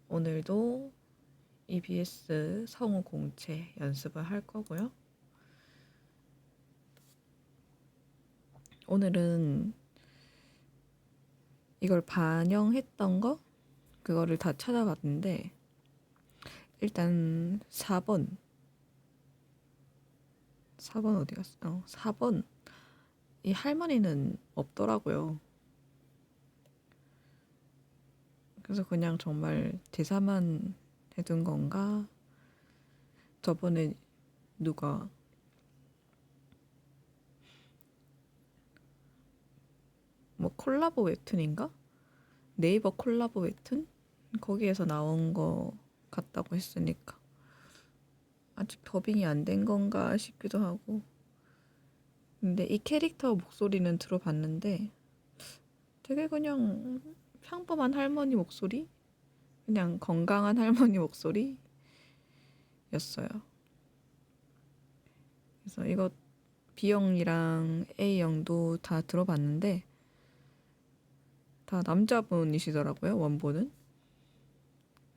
오늘도 EBS 성우 공채 연습을 할 거고요. 오늘은 이걸 반영했던 거? 그거를 다 찾아봤는데 일단 4번 어디 갔어? 4번 이 할머니는 없더라고요. 그래서 그냥 정말 대사만 해둔 건가? 저번에 누가 뭐 콜라보 웹툰인가? 네이버 콜라보 웹툰? 거기에서 나온 거 같다고 했으니까 아직 더빙이 안 된 건가 싶기도 하고. 근데 이 캐릭터 목소리는 들어봤는데 되게 그냥 평범한 할머니 목소리? 그냥 건강한 할머니 목소리였어요. 그래서 이거 B형이랑 A형도 다 들어봤는데 다 남자분이시더라고요, 원본은.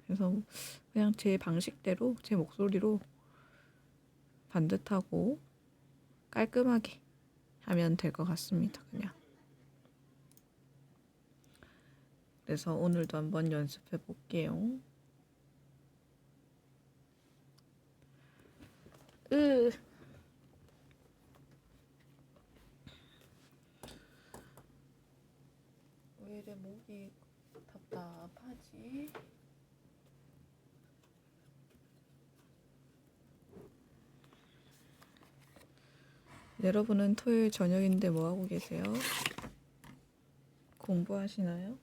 그래서 그냥 제 방식대로 제 목소리로 반듯하고 깔끔하게 하면 될 것 같습니다. 그냥. 그래서 오늘도 한번 연습해 볼게요. 으. 왜 이래 목이 답답하지? 여러분은 토요일 저녁인데 뭐 하고 계세요? 공부하시나요?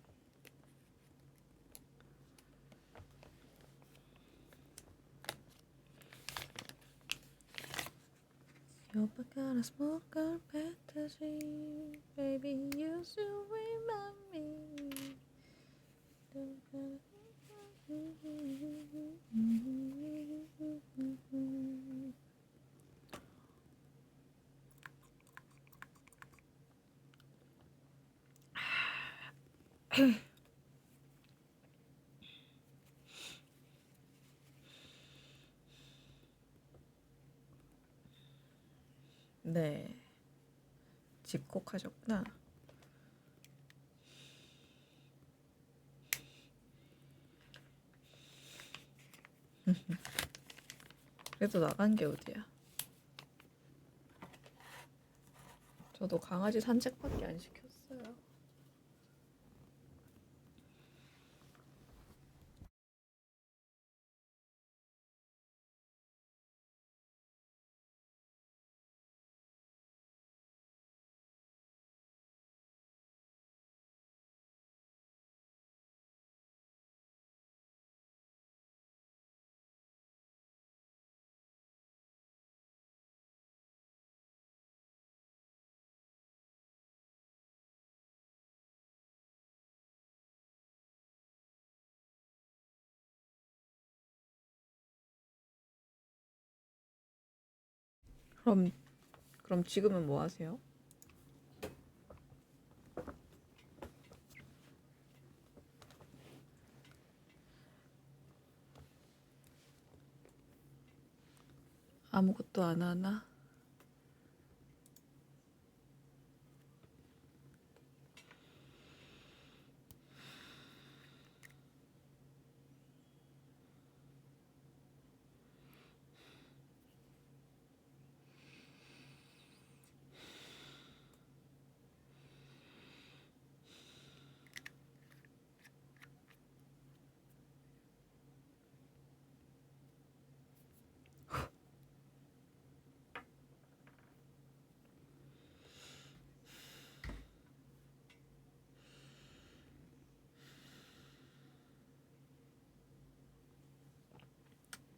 여기가 smoke a fantasy, baby you should remind me. 네, 집콕하셨구나. 그래도 나간 게 어디야? 저도 강아지 산책밖에 안 시켰어요. 그럼 지금은 뭐 하세요? 아무것도 안 하나?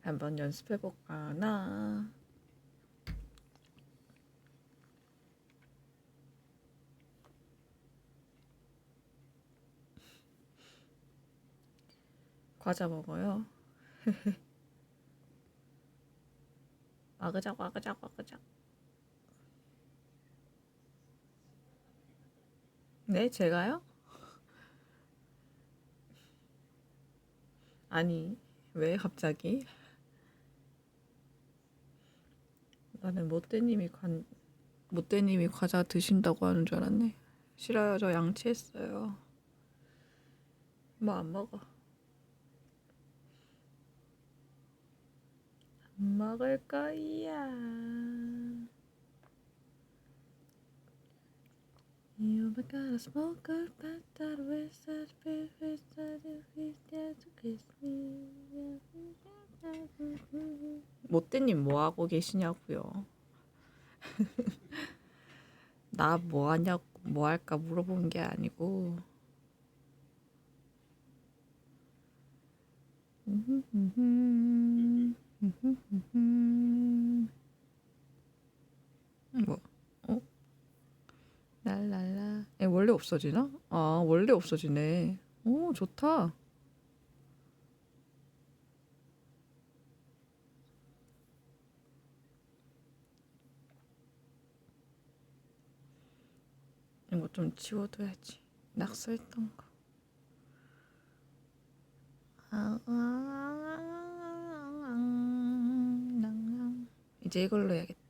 한번 연습해볼까 나. 과자 먹어요. 와그작 와그작 와그작. 네, 제가요? 아니, 왜 갑자기? 나는 모떼님이 과자 드신다고 하는 줄 알았네. 싫어요, 저 양치했어요. 뭐 안 먹어. 안 먹을 거야. You gotta smoke a fat that with such perfect that you feel that to kiss me. 모떼님 뭐 하고 계시냐고요? 나 뭐 하냐고 뭐 할까 물어본 게 아니고. 뭐? 어? 랄랄라. 원래 없어지나? 아, 원래 없어지네. 오, 좋다. 이거 좀 지워둬야지. 낙서했던 거. 이제 이걸로 해야겠다.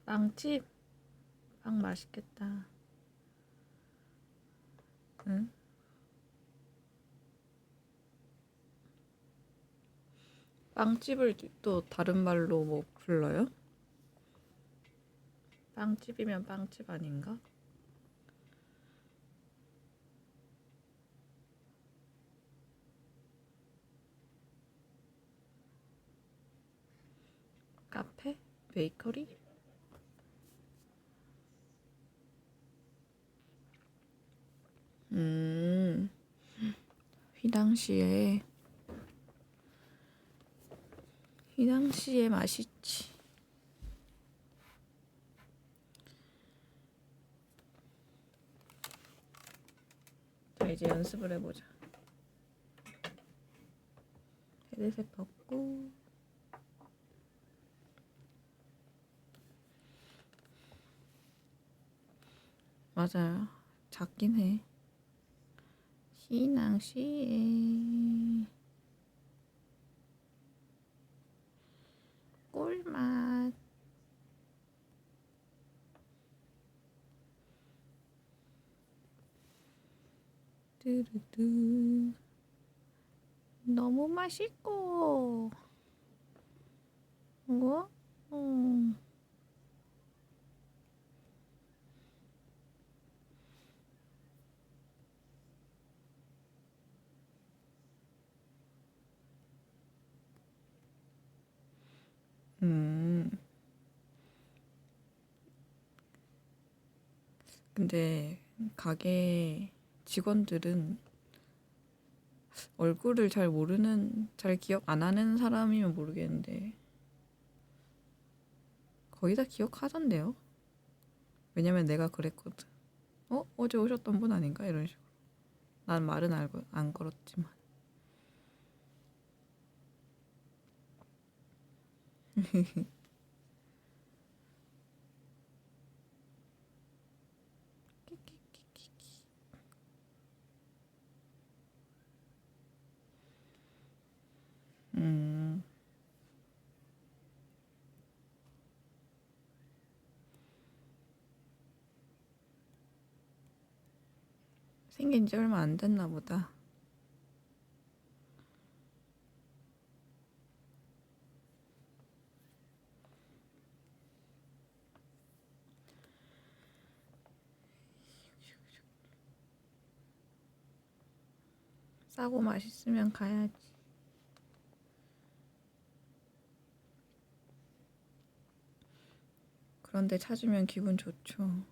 빵집? 빵 맛있겠다. 응? 빵집을 또 다른 말로 뭐 불러요? 빵집이면 빵집 아닌가? 카페? 베이커리? 휘낭시에 맛있지. 자, 이제 연습을 해보자. 헤드셋 벗고 맞아요. 작긴 해. 휘낭시에 꿀맛. 뚜루뚜. 너무 맛있고. 뭐? 근데 가게 직원들은 얼굴을 잘 기억 안 하는 사람이면 모르겠는데 거의 다 기억하던데요. 왜냐면 내가 그랬거든. 어제 오셨던 분 아닌가? 이런 식으로. 난 말은 알고 안 걸었지만. 음, 생긴 지 얼마 안 됐나 보다. 싸고 맛있으면 가야지. 그런데 찾으면 기분 좋죠.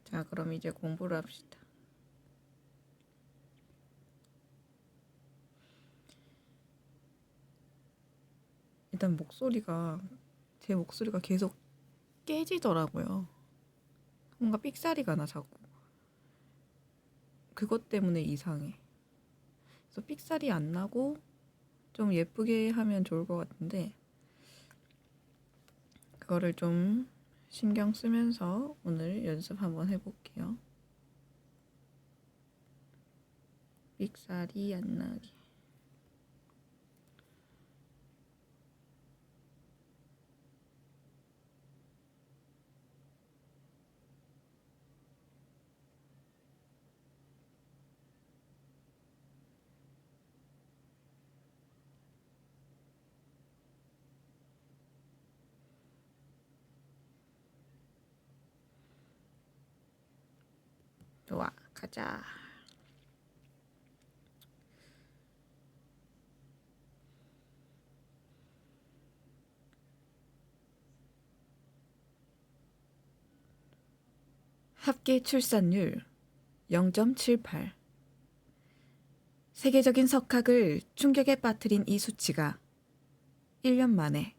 자, 그럼 이제 공부를 합시다. 일단 제 목소리가 계속 깨지더라고요. 뭔가 삑사리가 나 자꾸. 그것 때문에 이상해. 그래서 삑사리 안 나고 좀 예쁘게 하면 좋을 것 같은데 그거를 좀 신경 쓰면서 오늘 연습 한번 해볼게요. 삑사리 안 나게. 좋아, 가자. 합계 출산율 0.78. 세계적인 석학을 충격에 빠뜨린 이 수치가 1년 만에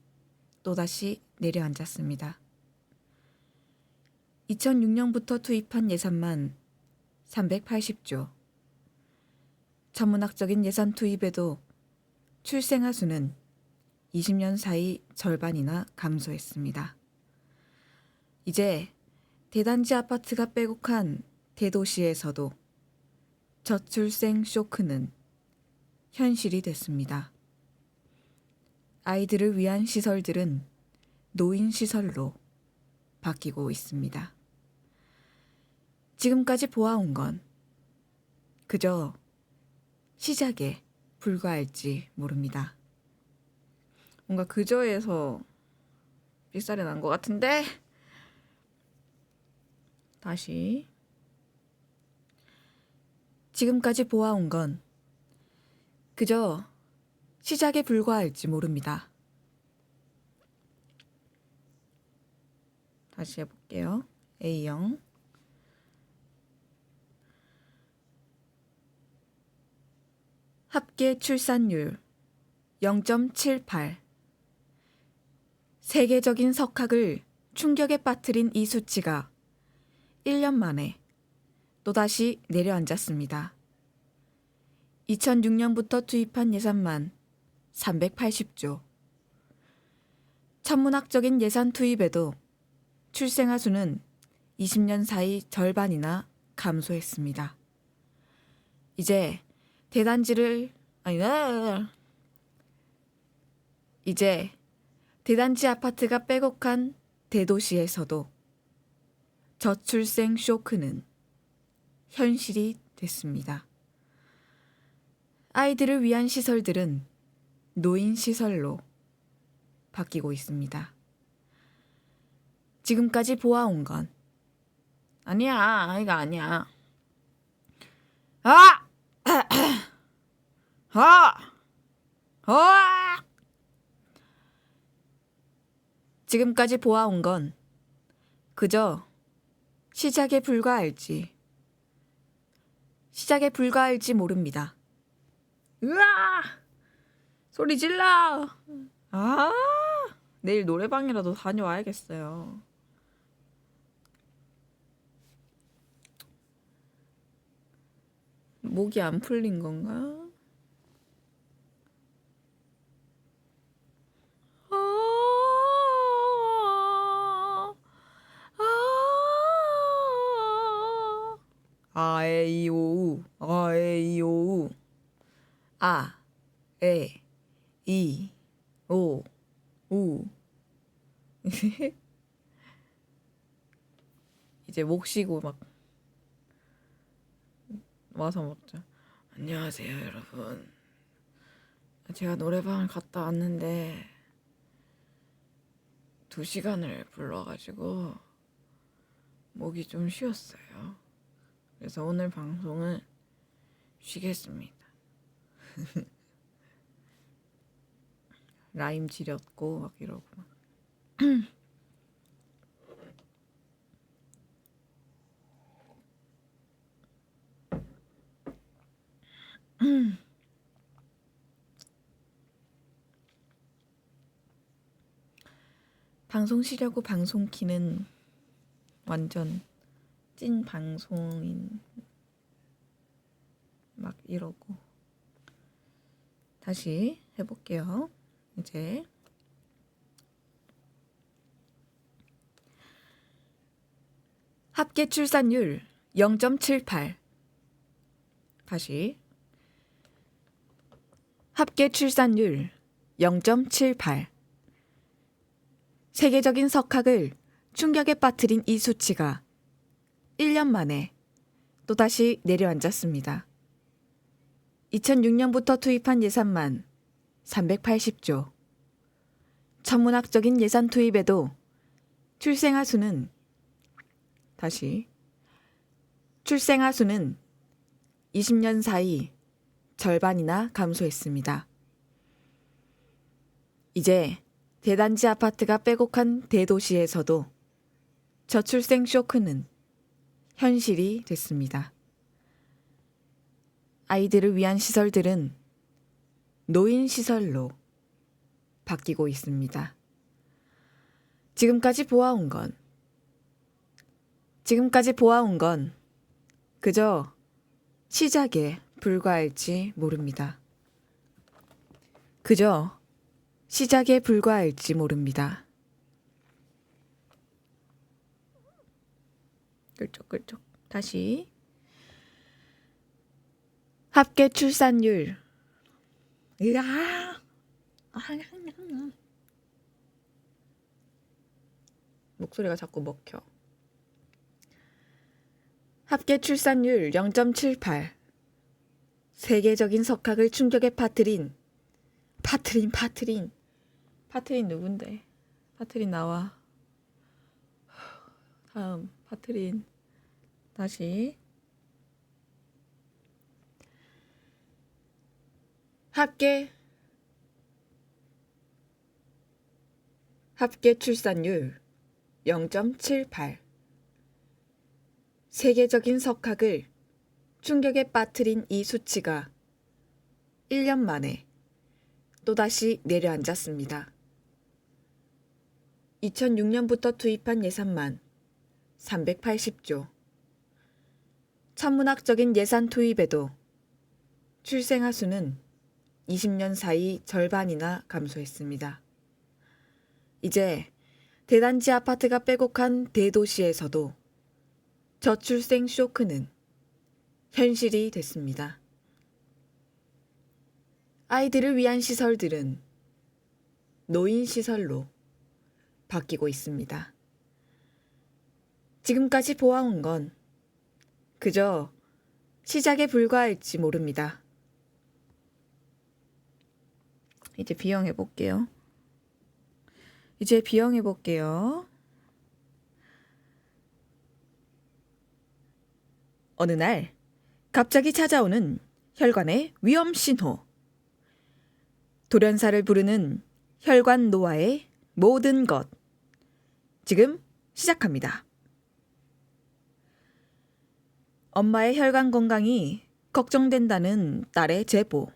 또다시 내려앉았습니다. 2006년부터 투입한 예산만 380조. 천문학적인 예산 투입에도 출생아 수는 20년 사이 절반이나 감소했습니다. 이제 대단지 아파트가 빼곡한 대도시에서도 저출생 쇼크는 현실이 됐습니다. 아이들을 위한 시설들은 노인 시설로 바뀌고 있습니다. 지금까지 보아온 건 그저 시작에 불과할지 모릅니다. 뭔가 그저에서 삑살이 난 것 같은데 다시. 지금까지 보아온 건 그저 시작에 불과할지 모릅니다. 다시 해볼게요. A형. 합계 출산율 0.78. 세계적인 석학을 충격에 빠뜨린 이 수치가 1년 만에 또다시 내려앉았습니다. 2006년부터 투입한 예산만 380조. 천문학적인 예산 투입에도 출생아 수는 20년 사이 절반이나 감소했습니다. 이제 대단지 아파트가 빼곡한 대도시에서도 저출생 쇼크는 현실이 됐습니다. 아이들을 위한 시설들은 노인 시설로 바뀌고 있습니다. 지금까지 보아온 건 아니야, 이거 아니야. 지금까지 보아온 건 그저 시작에 불과할지 모릅니다. 으아! 소리 질러! 내일 노래방이라도 다녀와야겠어요. 목이 안 풀린 건가? 아에이오우 아에이오우 아, 에, 이, 오, 우. 이제 목 쉬고 막 와서 먹자. 안녕하세요, 여러분. 제가 노래방을 갔다 왔는데 2시간을 불러가지고 목이 좀 쉬었어요. 그래서 오늘 방송은 쉬겠습니다. 라임 지렸고 막 이러고 막. 방송 쉬려고 방송 키는 완전 찐 방송인 막 이러고. 다시 해볼게요. 이제 합계 출산율 0.78. 다시. 합계 출산율 0.78. 세계적인 석학을 충격에 빠뜨린 이 수치가 1년 만에 또다시 내려앉았습니다. 2006년부터 투입한 예산만 380조. 천문학적인 예산 투입에도 출생아 수는 20년 사이 절반이나 감소했습니다. 이제 대단지 아파트가 빼곡한 대도시에서도 저출생 쇼크는 현실이 됐습니다. 아이들을 위한 시설들은 노인 시설로 바뀌고 있습니다. 지금까지 보아온 건 그저 시작에 불과할지 모릅니다. 끌쩍끌쩍. 다시. 합계 출산율. 목소리가 자꾸 먹혀. 합계 출산율 0.78. 세계적인 석학을 충격에 빠뜨린 파트린 누군데? 파트린 나와. 다음 파트린. 다시. 합계 출산율 0.78. 세계적인 석학을 충격에 빠뜨린 이 수치가 1년 만에 또다시 내려앉았습니다. 2006년부터 투입한 예산만 380조. 천문학적인 예산 투입에도 출생아 수는 20년 사이 절반이나 감소했습니다. 이제 대단지 아파트가 빼곡한 대도시에서도 저출생 쇼크는 현실이 됐습니다. 아이들을 위한 시설들은 노인 시설로 바뀌고 있습니다. 지금까지 보아온 건 그저 시작에 불과할지 모릅니다. 이제 비영해 볼게요. 어느 날 갑자기 찾아오는 혈관의 위험 신호. 돌연사를 부르는 혈관 노화의 모든 것. 지금 시작합니다. 엄마의 혈관 건강이 걱정된다는 딸의 제보.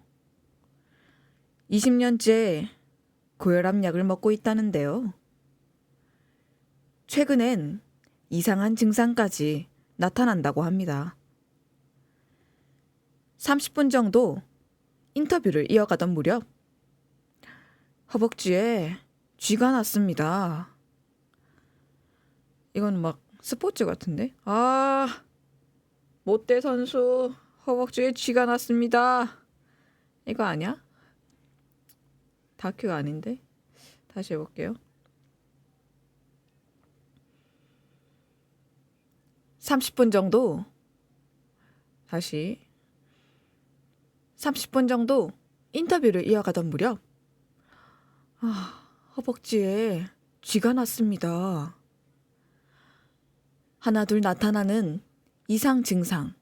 20년째 고혈압 약을 먹고 있다는데요. 최근엔 이상한 증상까지 나타난다고 합니다. 30분 정도 인터뷰를 이어가던 무렵 허벅지에 쥐가 났습니다. 이건 막 스포츠 같은데? 못대 선수 허벅지에 쥐가 났습니다. 이거 아니야? 다큐가 아닌데? 다시 해볼게요. 30분 정도 인터뷰를 이어가던 무렵 허벅지에 쥐가 났습니다. 하나둘 나타나는 이상 증상.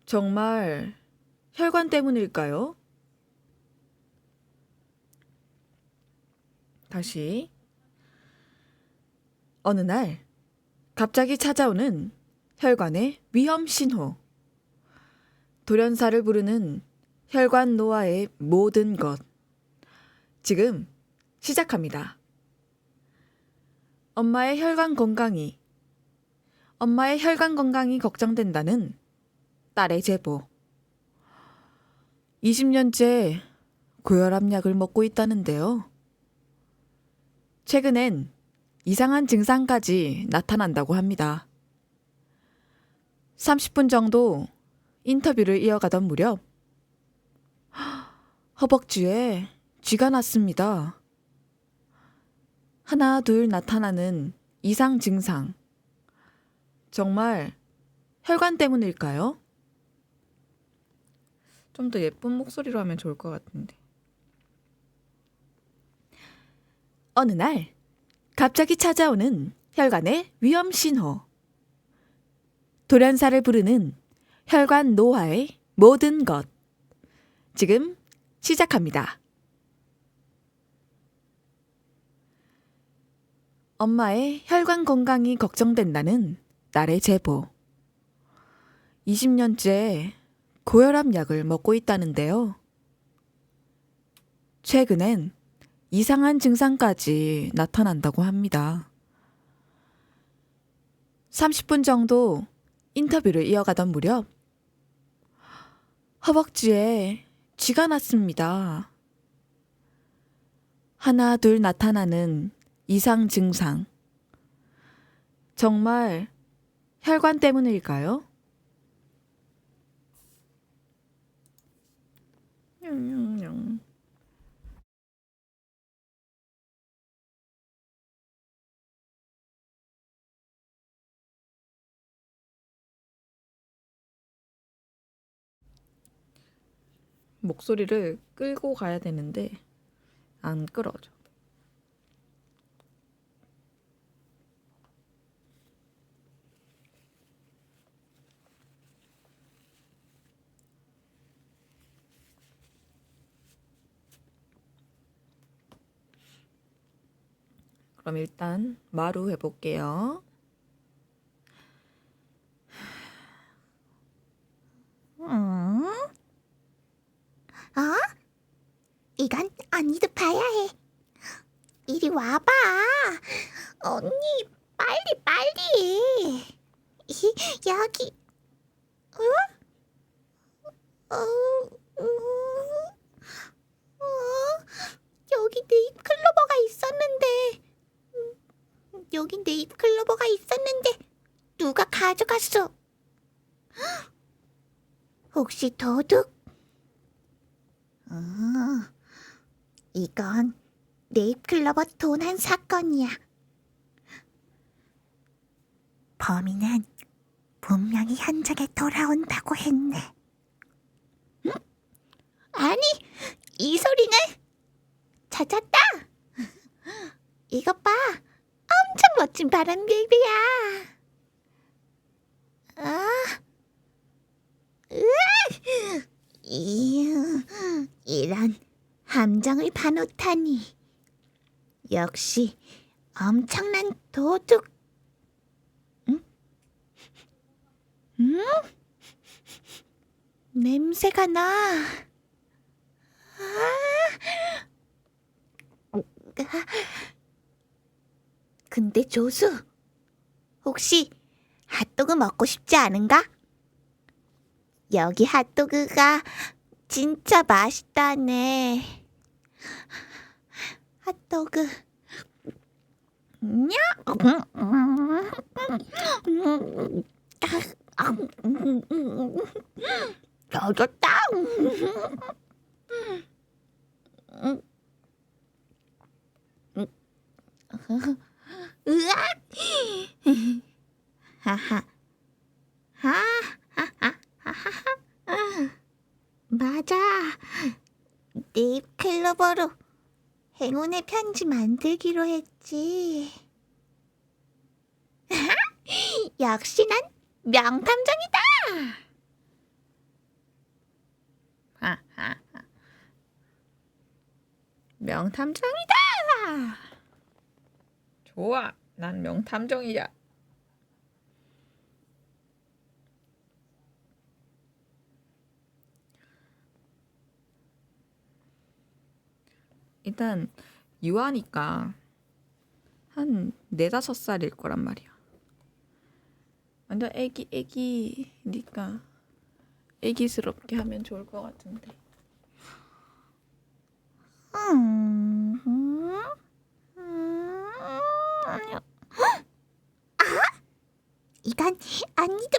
정말 혈관 때문일까요? 다시. 어느 날 갑자기 찾아오는 혈관의 위험 신호. 돌연사를 부르는 혈관 노화의 모든 것. 지금 시작합니다. 엄마의 혈관 건강이 걱정된다는 딸의 제보. 20년째 고혈압 약을 먹고 있다는데요. 최근엔 이상한 증상까지 나타난다고 합니다. 30분 정도 인터뷰를 이어가던 무렵 허벅지에 쥐가 났습니다. 하나 둘 나타나는 이상 증상. 정말 혈관 때문일까요? 좀 더 예쁜 목소리로 하면 좋을 것 같은데. 어느 날 갑자기 찾아오는 혈관의 위험 신호. 돌연사를 부르는 혈관 노화의 모든 것. 지금 시작합니다. 엄마의 혈관 건강이 걱정된다는 딸의 제보. 20년째 고혈압 약을 먹고 있다는데요. 최근엔 이상한 증상까지 나타난다고 합니다. 30분 정도 인터뷰를 이어가던 무렵 허벅지에 쥐가 났습니다. 하나 둘 나타나는 이상 증상. 정말 혈관 때문일까요? 목소리를 끌고 가야 되는데 안 끌어져. 그럼 일단 마루 해볼게요. 이건 언니도 봐야 해. 이리 와봐. 언니, 빨리. 여기. 여기 네잎클로버가 있었는데. 여기 네잎클로버가 있었는데 누가 가져갔어? 혹시 도둑? 이건 네잎클로버 도난 사건이야. 범인은 분명히 현장에 돌아온다고 했네. 응? 아니, 이 소리는 찾았다. 이것 봐, 엄청 멋진 바람개비야. 이런 함정을 파놓다니. 역시 엄청난 도둑. 응? 냄새가 나. 근데 조수, 혹시 핫도그 먹고 싶지 않은가? 여기 핫도그가 진짜 맛있다네. 핫도그. 냐? 터졌다. 으악! 하하. 맞아. 네잎클로버로 행운의 편지 만들기로 했지. 역시 난 명탐정이다. 명탐정이다. 좋아, 난 명탐정이야. 일단 유아니까 한 4~5살일 거란 말이야. 완전 애기니까 애기스럽게 하면 좋을 것 같은데. 이건 언니도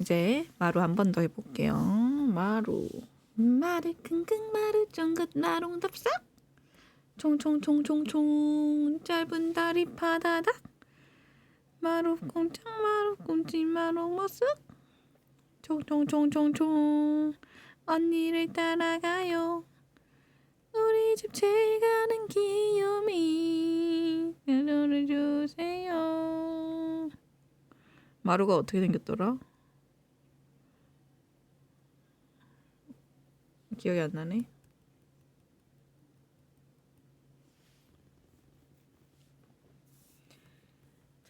이제 마루 한 번 더 해볼게요. 마루 마루 킁킁 마루 쫑긋 나롱답싹 총총총총총 짧은 다리 파다닥 마루 꼼짝 마루 꼼지 마루 머쓱 총총총총총 언니를 따라가요. 우리 집 제일 가는 귀요미 연락을 주세요. 마루가 어떻게 생겼더라? 기억이 안 나네.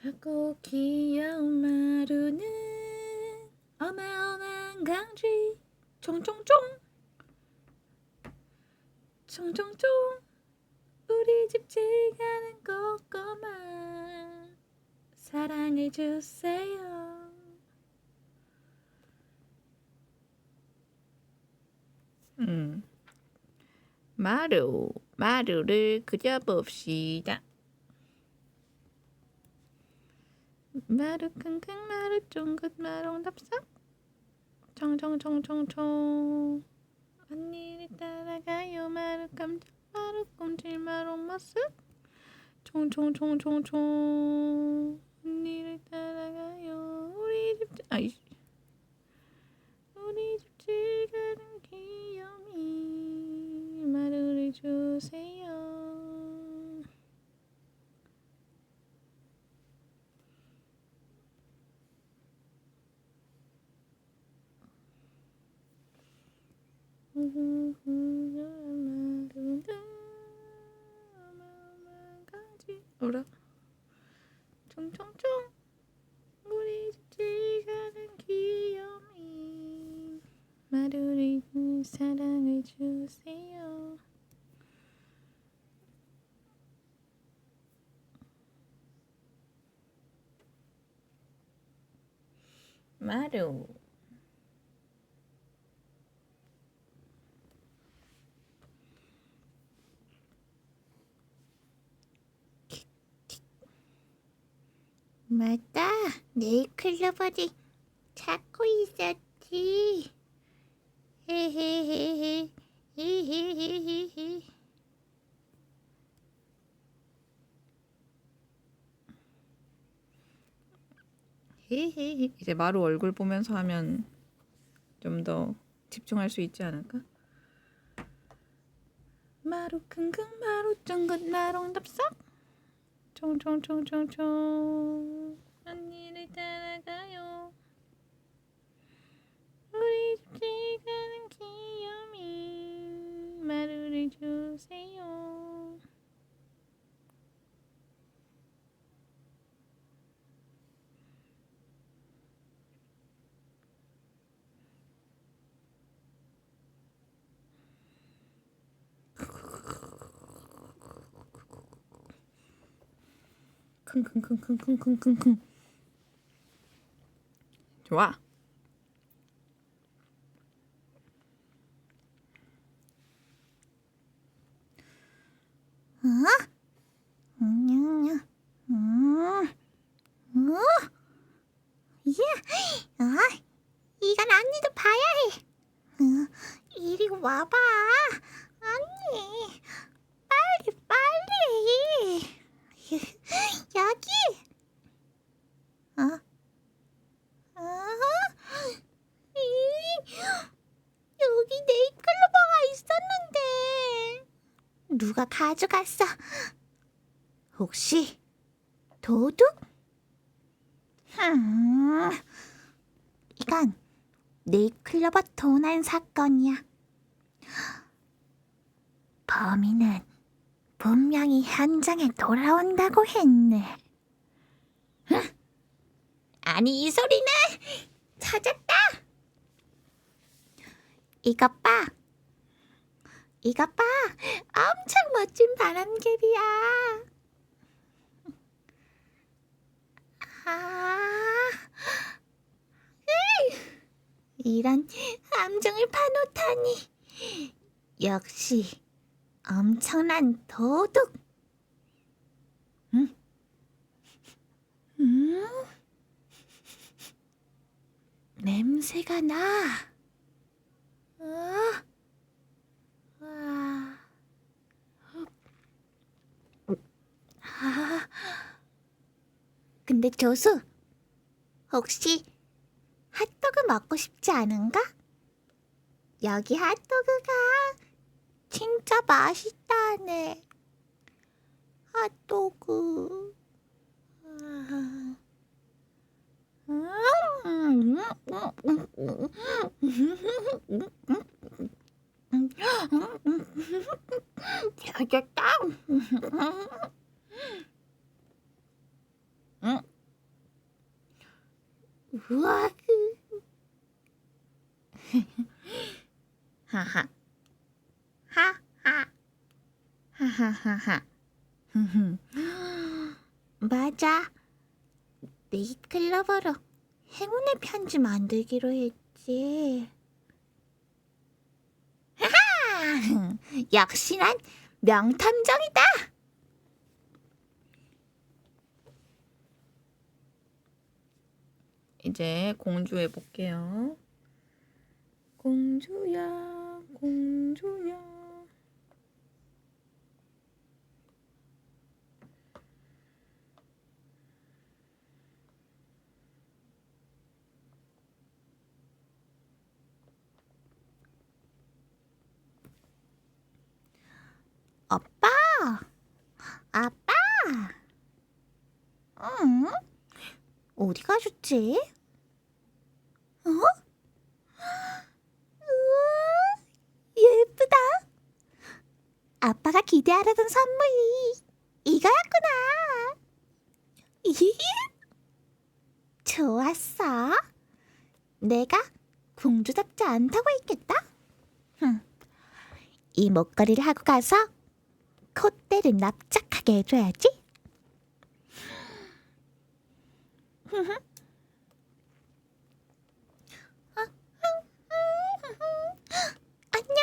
작고 귀여운 마루는 어마어마한 강쥐 총총총 총총총 우리 집 지가는 꼬꼬마 사랑해주세요. 마루를 그려봅시다. 마루 킁킁 마루 쫑긋 마롱답싹 청청청청청 언니를 따라가요. 마루 깜짝 마루 꼼질 마롱 머쓱 총총총총총 언니를 따라가요. 우리 집 지가는 귀요미 마루를 주세요. 어라? 총총총 우리 집 지가는 귀요미 마루를 사랑을 주세요. 마루 맞다. 네일클로버를 찾고 있었지. 헤헤헤헤. 헤헤헤헤. 히히히. 이제 마루 얼굴 보면서 하면 좀 더 집중할 수 있지 않을까? 마루 킁킁 마루 쫑긋 마롱답싹 총총총총총 언니를 따라가요. 우리 집 지가는 귀요미 마루를 주세요. 킁킁킁킁킁킁킁 좋아. 이건 언니도 봐야 해. 이리 와봐. 언니, 빨리. 여기. 여기 네잎클로버가 있었는데 누가 가져갔어? 혹시 도둑? 이건 네잎클로버 도난 사건이야. 범인은 분명히 현장에 돌아온다고 했네. 아니, 이 소리는 찾았다. 이것 봐. 엄청 멋진 바람개비야. 이런 함정을 파놓다니. 역시 엄청난 도둑. 냄새가 나. 근데 조수, 혹시 핫도그 먹고 싶지 않은가? 여기 핫도그가 진짜 맛있다네. 핫도그. 잘겠다. 우와. 하하. 하하. 하하하하. 맞아. 네잎클로버로 행운의 편지 만들기로 했지. 하하! 역시 난 명탐정이다. 이제 공주 해볼게요. 공주야, 공주야. 아빠, 아빠. 응? 어디 가셨지? 어? 우와, 예쁘다. 아빠가 기대하려던 선물이 이거였구나. 좋았어. 내가 공주답지 않다고 했겠다. 이 목걸이를 하고 가서 콧대를 납작하게 해줘야지. 안녕.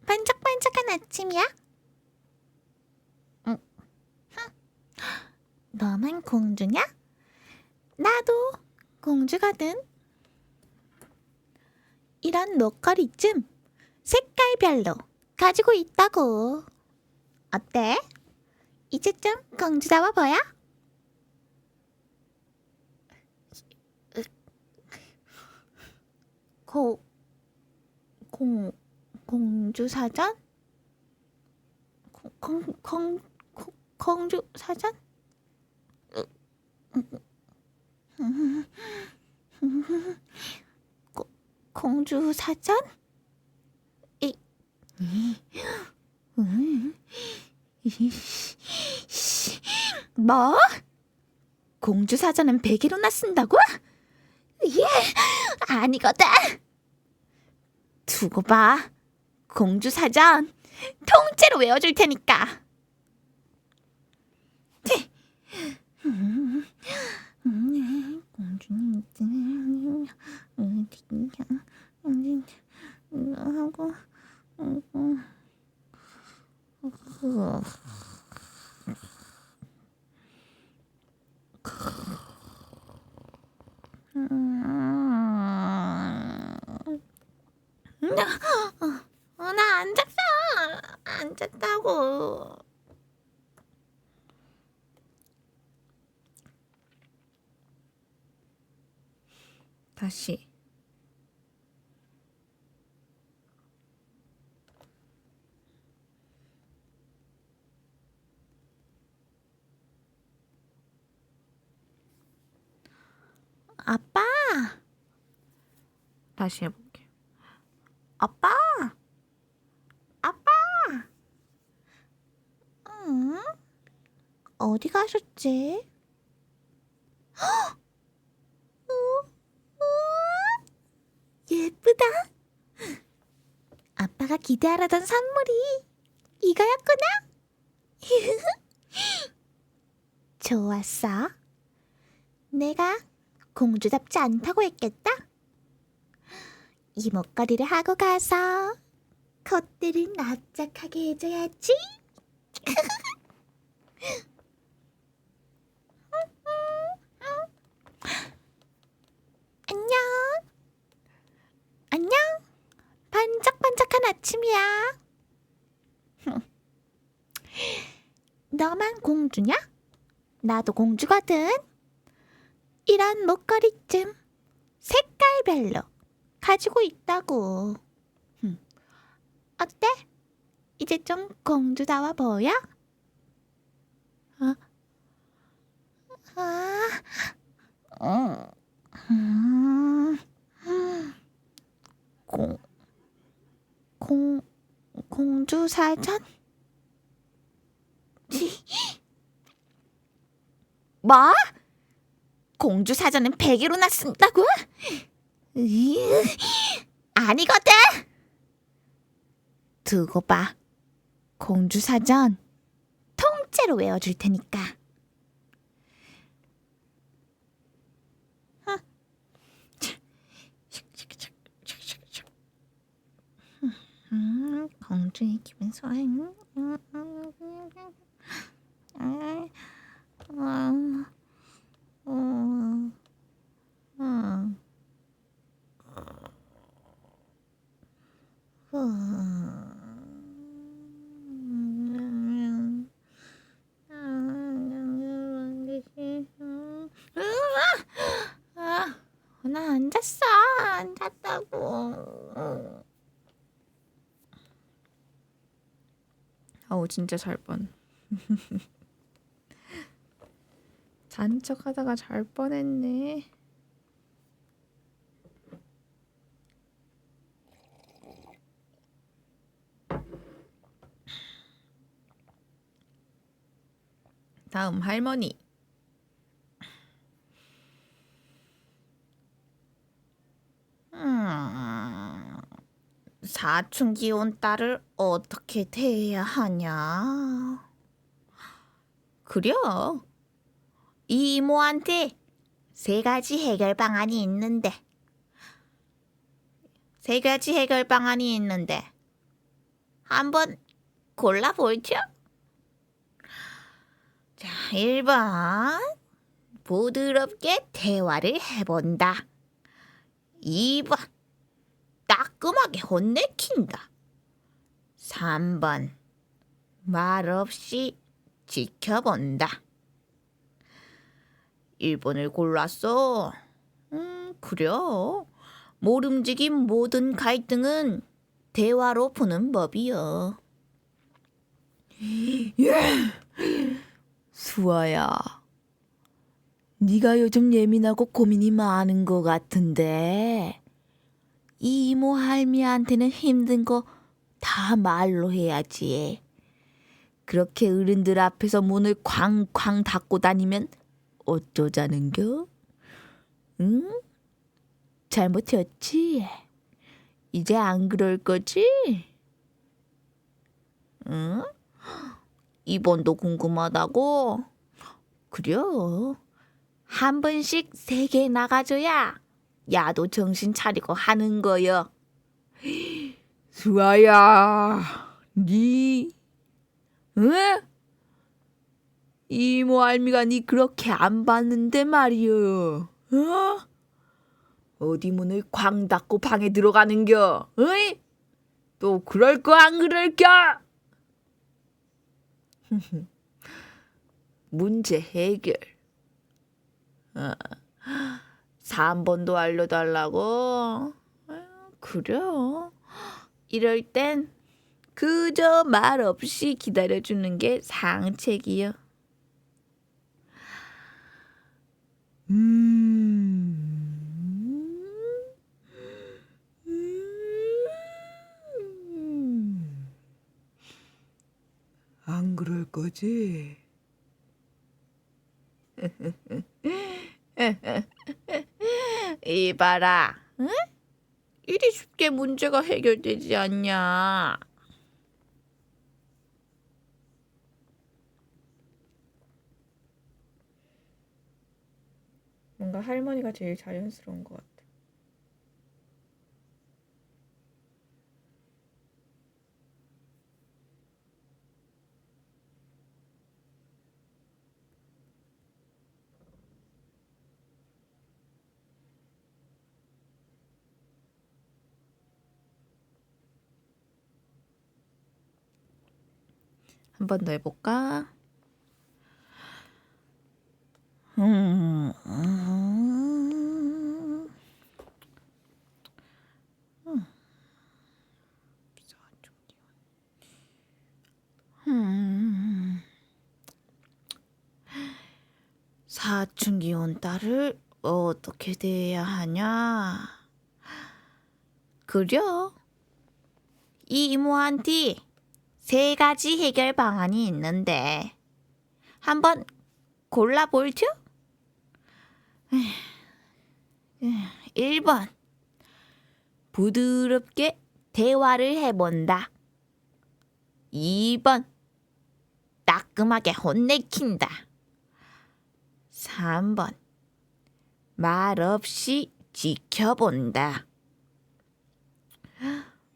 반짝반짝한 아침이야. 너만 공주냐? 나도 공주거든. 이런 목걸이쯤 색깔별로 가지고 있다고. 어때? 이제 좀 공주다워 보여? 공주 사전? 공주 사전? 공주 사전? 뭐? 공주 사전은 100일이나 쓴다고? 예, 아니거든. 두고 봐. 공주 사전 통째로 외워줄 테니까. 공주님 하고 나 안 잤어. 안 잤다고. 다시. 아빠, 다시 해볼게. 아빠, 아빠. 응? 어디 가셨지? 예쁘다. 아빠가 기대하려던 선물이 이거였구나. 좋았어. 내가 공주답지 않다고 했겠다. 이 목걸이를 하고 가서 콧대를 납작하게 해줘야지. 안녕. 안녕. 반짝반짝한 아침이야. 너만 공주냐? 나도 공주거든. 이런 목걸이쯤 색깔별로 가지고 있다고. 어때? 이제 좀 공주다워 보여? 공 공주사전? 뭐? 공주사전은 100개로나 쓴다고? 아니거든. 두고 봐. 공주사전 통째로 외워줄 테니까. 공주의 기분 소행. 나 안 잤어. 안 잤다고. 아우 진짜 잘 뻔. 잔 척하다가 잘 뻔했네. 다음 할머니. 사춘기 온 딸을 어떻게 대해야 하냐? 그려. 이 이모한테 3가지 해결 방안이 있는데. 3가지 해결 방안이 있는데 한번 골라볼죠? 자, 1번. 부드럽게 대화를 해본다. 2번. 따끔하게 혼내킨다. 3번. 말없이 지켜본다. 1번을 골랐어. 그려. 모름지기 모든 갈등은 대화로 푸는 법이여. 수아야, 네가 요즘 예민하고 고민이 많은 것 같은데 이 이모 할미한테는 힘든 거 다 말로 해야지. 그렇게 어른들 앞에서 문을 쾅쾅 닫고 다니면 어쩌자는겨? 응? 잘못했지? 이제 안 그럴 거지? 응? 2번도 궁금하다고? 그려. 한 번씩 3개 나가줘야 야도 정신 차리고 하는 거여. 수아야, 네, 응? 이모 할미가 네 그렇게 안 봤는데 말이여. 어? 어디 문을 쾅 닫고 방에 들어가는겨? 어이? 또 그럴 거 안 그럴겨? 문제 해결. 3번도 알려달라고? 그래. 이럴 땐 그저 말 없이 기다려주는 게 상책이요. 안 그럴 거지? 이봐라. 응? 이리 쉽게 문제가 해결되지 않냐? 뭔가 할머니가 제일 자연스러운 것 같아. 한 번 더 해볼까? 사춘기 온 딸을 어떻게 대해야 하냐? 그려. 이 이모한테 세 가지 해결 방안이 있는데 한번 골라볼죠? 1번 부드럽게 대화를 해본다. 2번 따끔하게 혼내킨다. 3번 말 없이 지켜본다.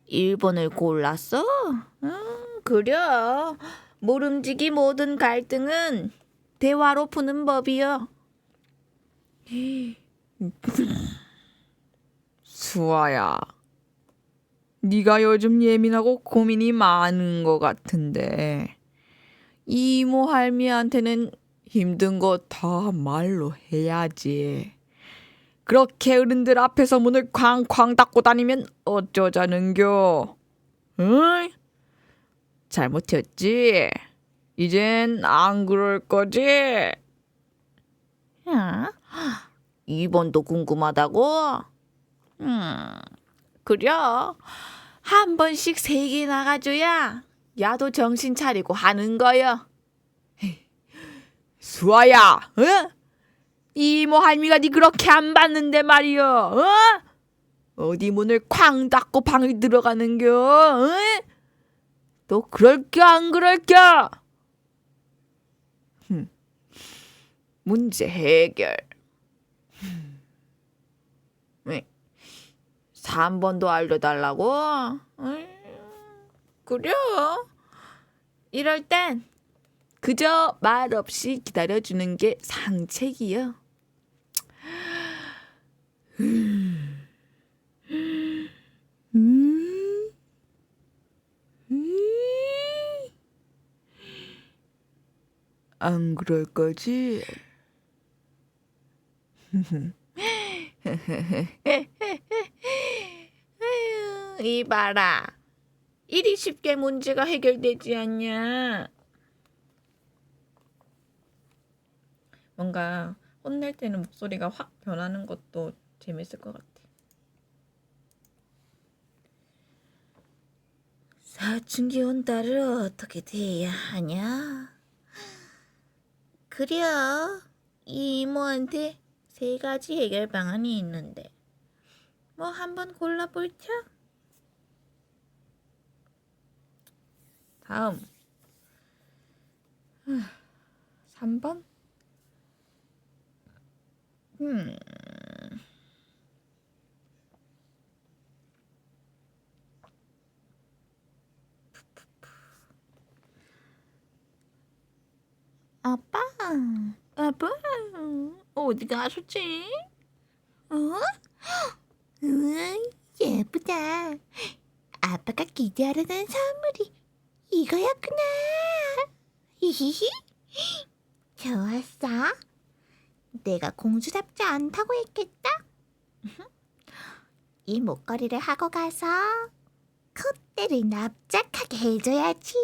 1번을 골랐어? 그래. 모름지기 모든 갈등은 대화로 푸는 법이여. 수아야, 네가 요즘 예민하고 고민이 많은 것 같은데 이모 할미한테는 힘든 거 다 말로 해야지. 그렇게 어른들 앞에서 문을 쾅쾅 닫고 다니면 어쩌자는겨? 응? 잘못했지? 이젠 안 그럴 거지? 야, 2번도 궁금하다고? 그래. 한 번씩 세게 나가줘야 야도 정신 차리고 하는 거여. 수아야, 응? 이모 할미가 네 그렇게 안 봤는데 말이여, 어? 어디 문을 쾅 닫고 방에 들어가는겨, 응? 너 그럴겨 안 그럴겨? 문제 해결. 3번도 알려달라고? 그래. 이럴 땐 그저 말 없이 기다려주는 게 상책이여. 안 그럴 거지? 이봐라. 이리 쉽게 문제가 해결되지 않냐? 뭔가 혼낼 때는 목소리가 확 변하는 것도 재밌을 것 같아. 사춘기 온 딸을 어떻게 대해야 하냐? 그래. 이 이모한테 세 가지 해결 방안이 있는데 뭐 한번 골라볼까? 다음 3번? 아빠, 아빠, 어디 가셨지? 어? 예쁘다. 아빠가 기대하려는 선물이 이거였구나. 히히히. 좋았어. 내가 공주답지 않다고 했겠다. 이 목걸이를 하고 가서 콧대를 납작하게 해줘야지.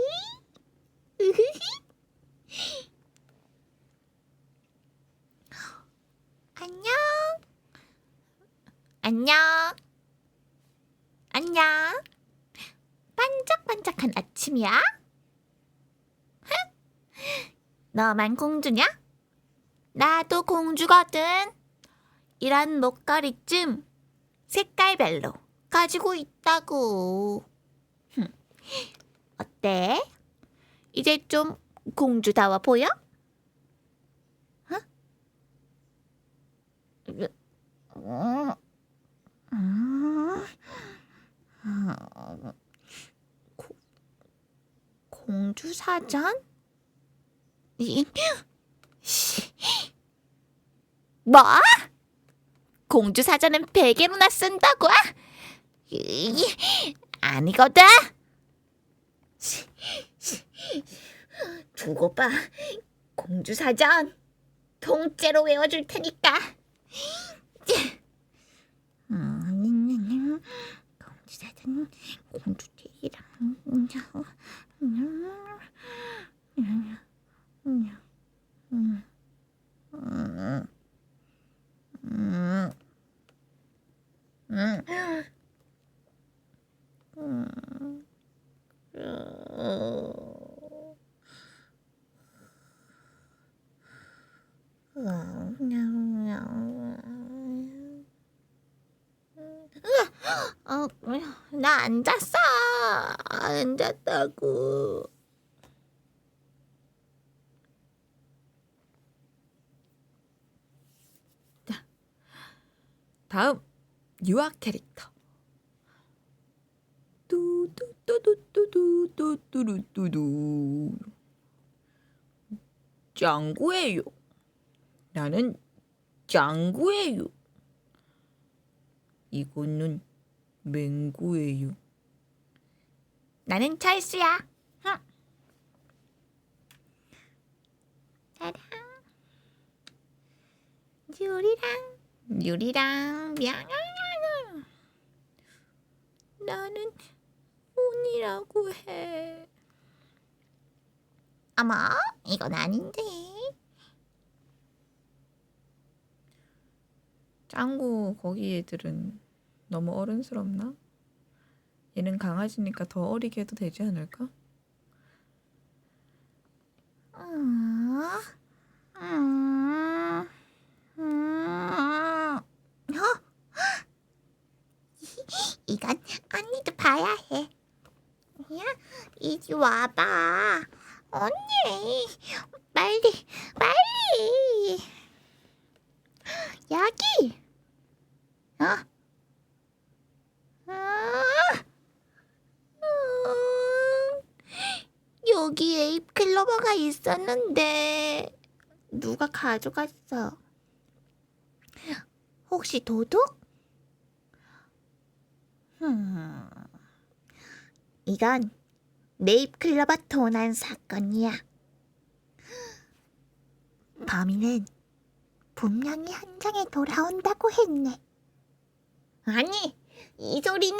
안녕. 안녕. 안녕. 반짝반짝한 아침이야. 너만 공주냐? 나도 공주거든. 이런 목걸이쯤 색깔별로 가지고 있다고. 어때? 이제 좀 공주다워 보여? 공주 사전? 뭐? 공주 사전은 베개로나 쓴다고? 아니거든. 두고 봐. 공주 사전 통째로 외워줄 테니까. 공주 사전, 공주 테이랑. 나 안 잤어. 안 잤다고. 다음 유아 캐릭터. 뚜뚜뚜뚜뚜뚜뚜뚜뚜. 짱구예요. 나는 짱구예요. 이거는 맹구예요. 나는 찰스야. 응. 짜랑. 유리랑 명아. 나는 운이라고 해. 어머, 이건 아닌데. 짱구 거기 애들은 너무 어른스럽나? 얘는 강아지니까 더 어리게 해도 되지 않을까? 이건 언니도 봐야 해. 야, 이리 와봐. 언니, 빨리. 여기. 여기에 잎클로버가 있었는데 누가 가져갔어? 혹시 도둑? 이건 네잎클로버 도난 사건이야. 범인은 분명히 현장에 돌아온다고 했네. 아니, 이 소리는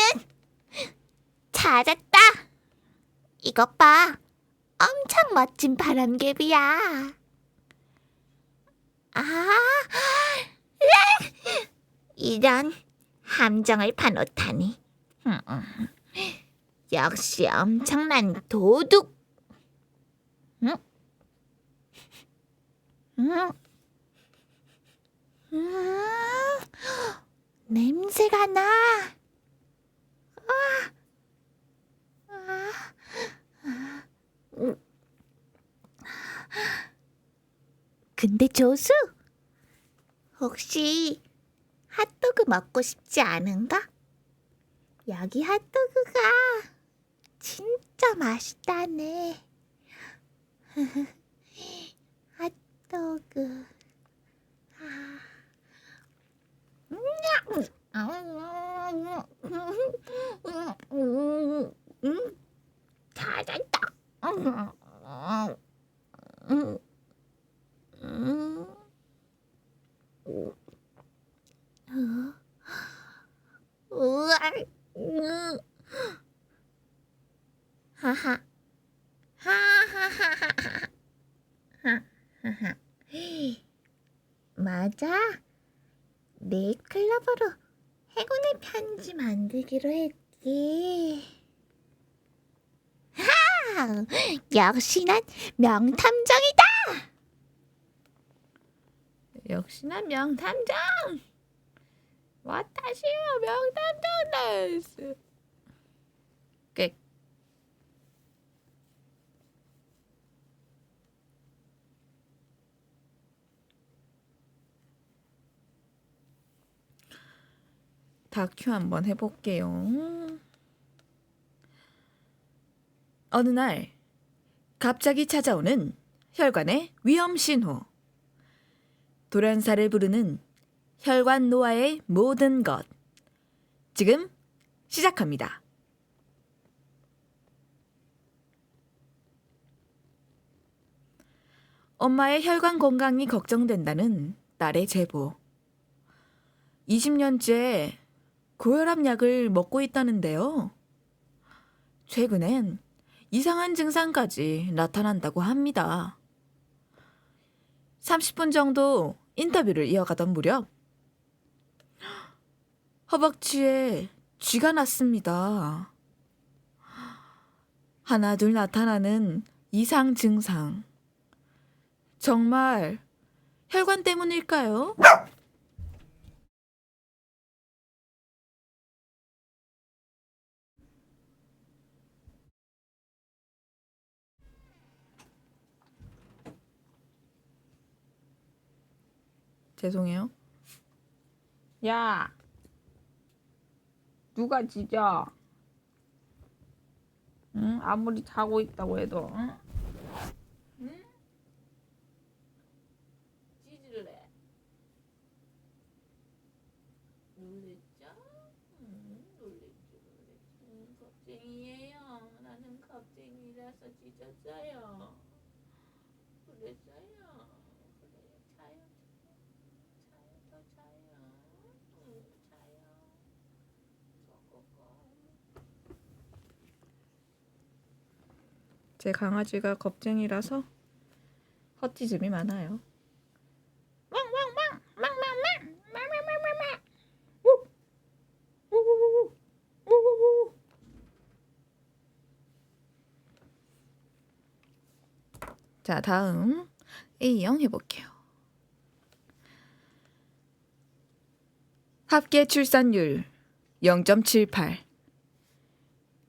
찾았다. 이것 봐. 엄청 멋진 바람개비야. 이런 함정을 파놓다니. 역시 엄청난 도둑. 냄새가 나. 근데 조수, 혹시 핫도그 먹고 싶지 않은가? 여기 핫도그가 진짜 맛있다네. 핫도그. 찾았다. 하하. 하하하하하. 맞아. 내 클럽으로 행운의 편지 만들기로 했지. 하! 역시 난 명탐정이다. 역시나 명탐정. 와타시와 명탐정 데스. 끝. 다큐 한번 해볼게요. 어느 날 갑자기 찾아오는 혈관의 위험 신호. 돌연사를 부르는 혈관 노화의 모든 것. 지금 시작합니다. 엄마의 혈관 건강이 걱정된다는 딸의 제보. 20년째 고혈압 약을 먹고 있다는데요. 최근엔 이상한 증상까지 나타난다고 합니다. 30분 정도 인터뷰를 이어가던 무렵 허벅지에 쥐가 났습니다. 하나둘 나타나는 이상 증상. 정말 혈관 때문일까요? 죄송해요. 야, 누가 짖어? 응? 아무리 자고 있다고 해도, 응? 찌질을 해. 놀랬죠? 놀랬죠. 겁쟁이에요. 나는 겁쟁이라서 짖었어요. 그랬어요. 그래요. 자요. 더 자요. 자요. 꼬꼬꼬. 제 강아지가 겁쟁이라서 헛짖음이 많아요. 자, 다음 A형 해볼게요. 합계 출산율 0.78.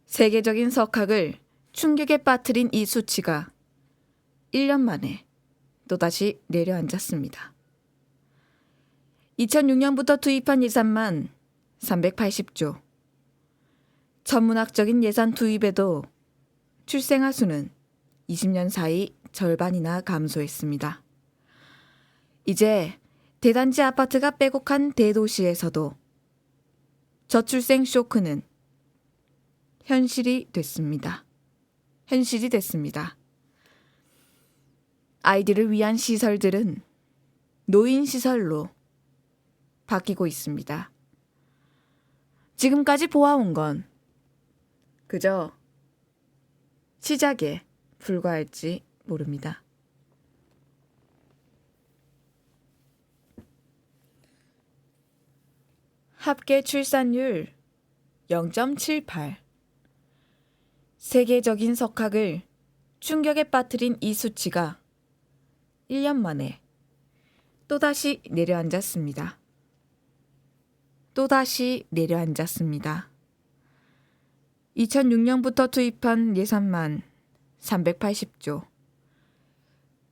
세계적인 석학을 충격에 빠뜨린 이 수치가 1년 만에 또다시 내려앉았습니다. 2006년부터 투입한 예산만 380조. 천문학적인 예산 투입에도 출생아 수는 20년 사이 절반이나 감소했습니다. 이제 대단지 아파트가 빼곡한 대도시에서도 저출생 쇼크는 현실이 됐습니다. 아이들을 위한 시설들은 노인시설로 바뀌고 있습니다. 지금까지 보아온 건 그저 시작에 불과할지 모릅니다. 합계 출산율 0.78. 세계적인 석학을 충격에 빠뜨린 이 수치가 1년 만에 또다시 내려앉았습니다. 2006년부터 투입한 예산만 380조.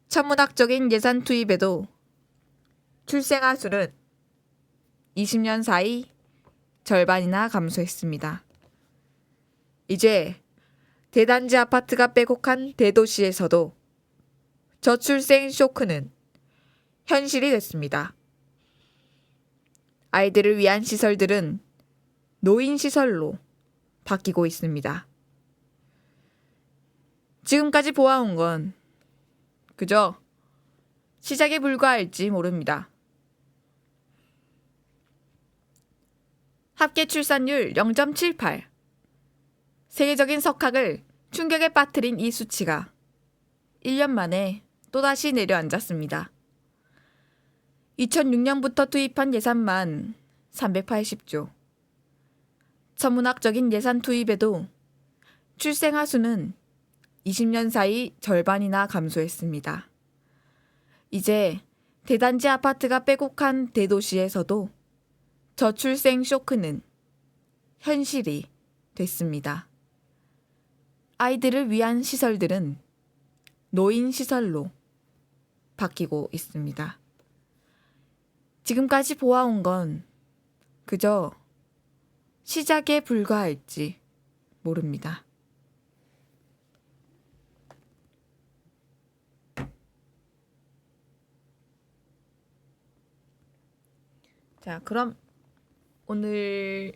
천문학적인 예산 투입에도 출생아 수는 20년 사이 절반이나 감소했습니다. 이제 대단지 아파트가 빼곡한 대도시에서도 저출생 쇼크는 현실이 됐습니다. 아이들을 위한 시설들은 노인시설로 바뀌고 있습니다. 지금까지 보아온 건 그저 시작에 불과할지 모릅니다. 합계 출산율 0.78. 세계적인 석학을 충격에 빠뜨린 이 수치가 1년 만에 또다시 내려앉았습니다. 2006년부터 투입한 예산만 380조. 천문학적인 예산 투입에도 출생아 수는 20년 사이 절반이나 감소했습니다. 이제 대단지 아파트가 빼곡한 대도시에서도 저출생 쇼크는 현실이 됐습니다. 아이들을 위한 시설들은 노인시설로 바뀌고 있습니다. 지금까지 보아온 건 그저 시작에 불과할지 모릅니다. 자, 그럼 오늘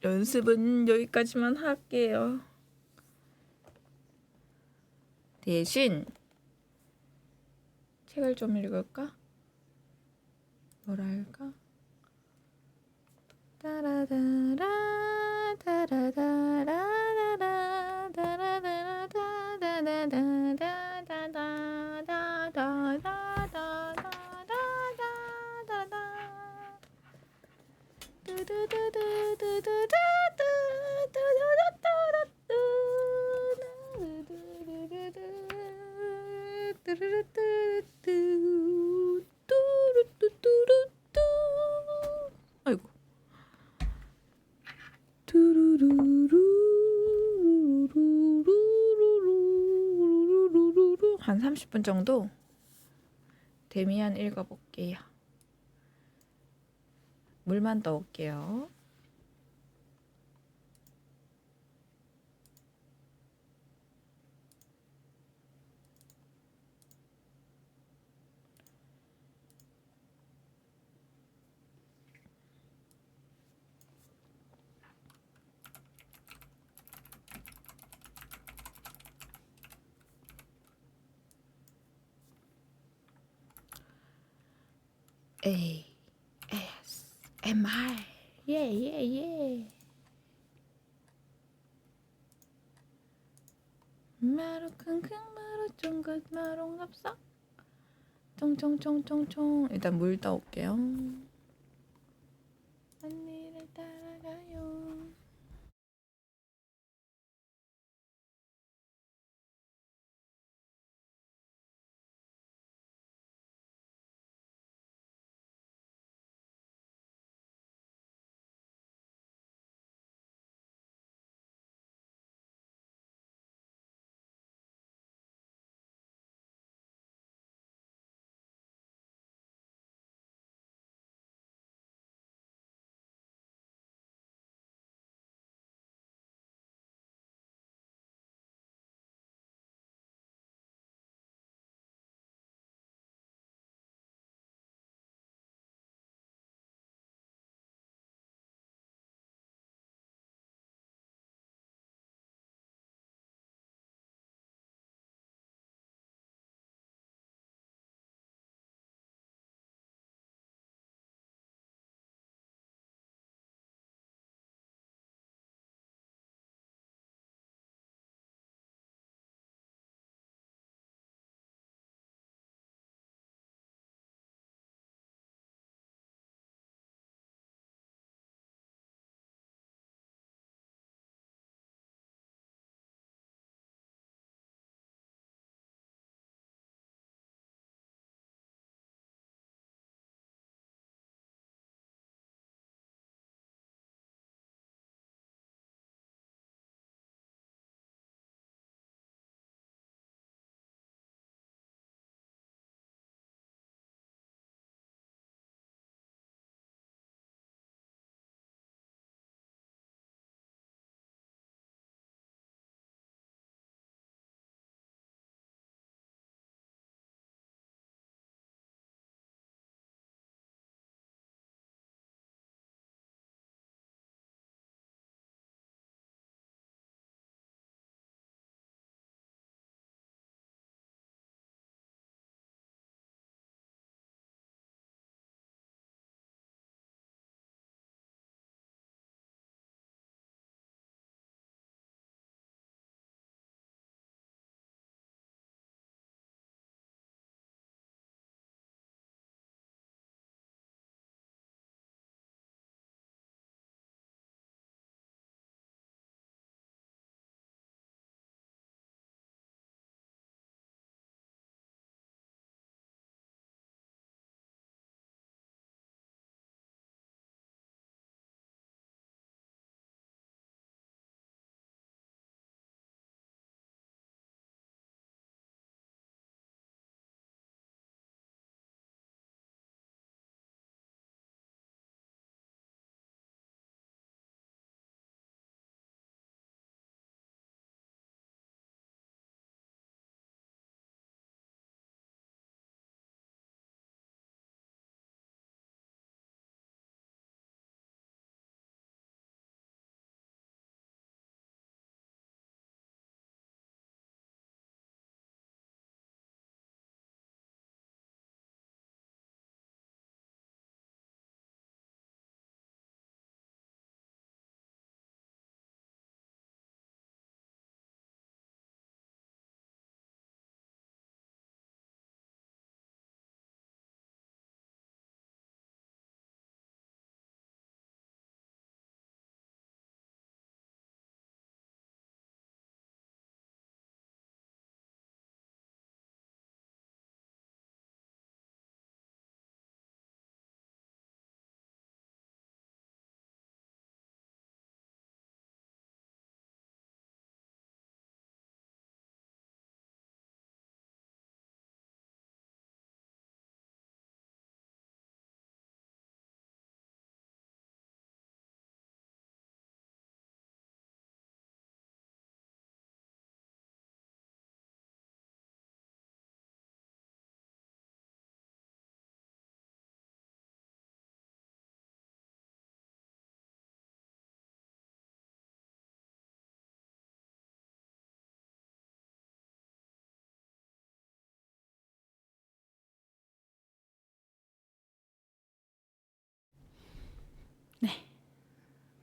연습은 여기까지만 할게요. 대신 책을 좀 읽을까? 뭐라 할까? 따라다라 따라다라라라 아이고. 한 30분 정도 데미안 읽어볼게요. 물만 떠올게요. ASMR 예예예 마루 킁킁 마루 쫑긋 마롱 납작 총총총총총. 일단 물 떠올게요. 언니를 따라가요.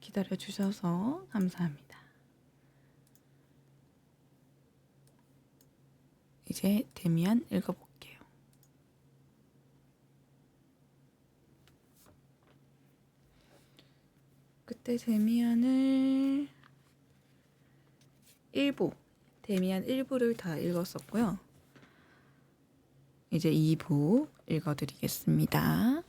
기다려 주셔서 감사합니다. 이제 데미안 읽어볼게요. 그때 데미안을 데미안 1부를 다 읽었었고요. 이제 2부 읽어드리겠습니다.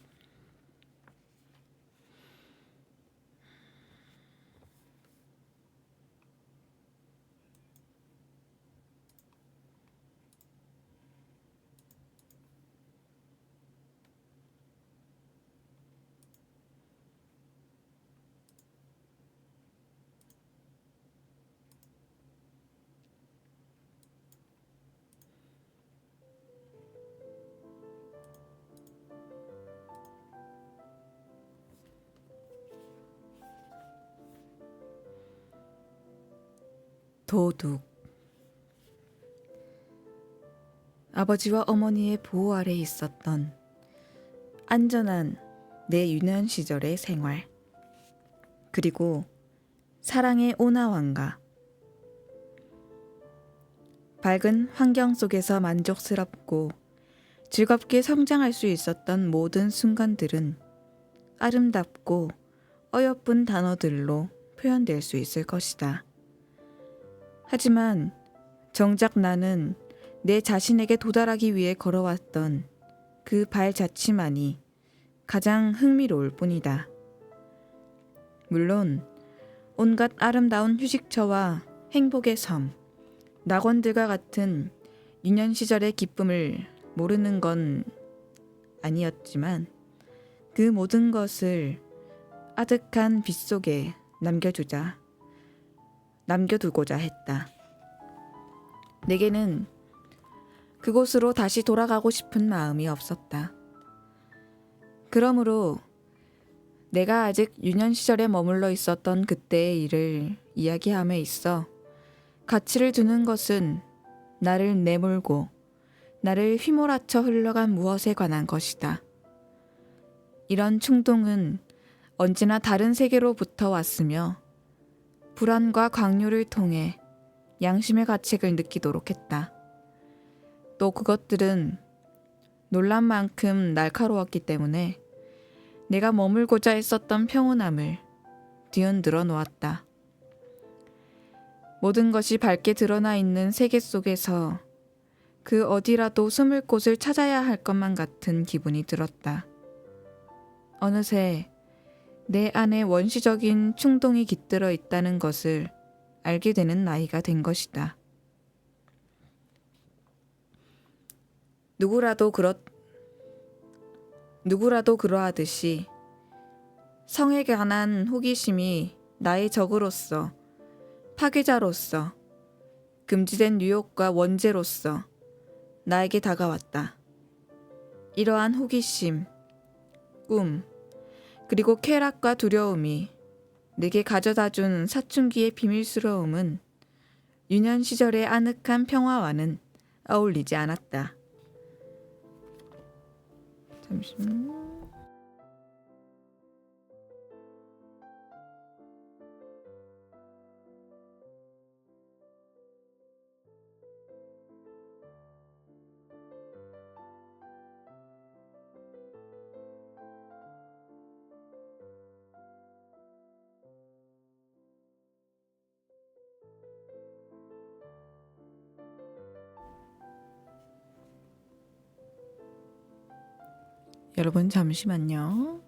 도둑. 아버지와 어머니의 보호 아래 있었던 안전한 내 유년 시절의 생활. 그리고 사랑의 온화함과 밝은 환경 속에서 만족스럽고 즐겁게 성장할 수 있었던 모든 순간들은 아름답고 어여쁜 단어들로 표현될 수 있을 것이다. 하지만 정작 나는 내 자신에게 도달하기 위해 걸어왔던 그 발자취만이 가장 흥미로울 뿐이다. 물론 온갖 아름다운 휴식처와 행복의 섬, 낙원들과 같은 유년 시절의 기쁨을 모르는 건 아니었지만 그 모든 것을 아득한 빛 속에 남겨두고자 했다. 내게는 그곳으로 다시 돌아가고 싶은 마음이 없었다. 그러므로 내가 아직 유년 시절에 머물러 있었던 그때의 일을 이야기함에 있어 가치를 두는 것은 나를 내몰고 나를 휘몰아쳐 흘러간 무엇에 관한 것이다. 이런 충동은 언제나 다른 세계로부터 왔으며 불안과 광뇨를 통해 양심의 가책을 느끼도록 했다. 또 그것들은 놀란 만큼 날카로웠기 때문에 내가 머물고자 했었던 평온함을 뒤흔들어 놓았다. 모든 것이 밝게 드러나 있는 세계 속에서 그 어디라도 숨을 곳을 찾아야 할 것만 같은 기분이 들었다. 어느새 내 안에 원시적인 충동이 깃들어 있다는 것을 알게 되는 나이가 된 것이다. 누구라도 그러하듯이 성에 관한 호기심이 나의 적으로서, 파괴자로서, 금지된 유혹과 원죄로서 나에게 다가왔다. 이러한 호기심, 꿈, 그리고 쾌락과 두려움이 내게 가져다준 사춘기의 비밀스러움은 유년 시절의 아늑한 평화와는 어울리지 않았다. 잠시만. 여러분 잠시만요.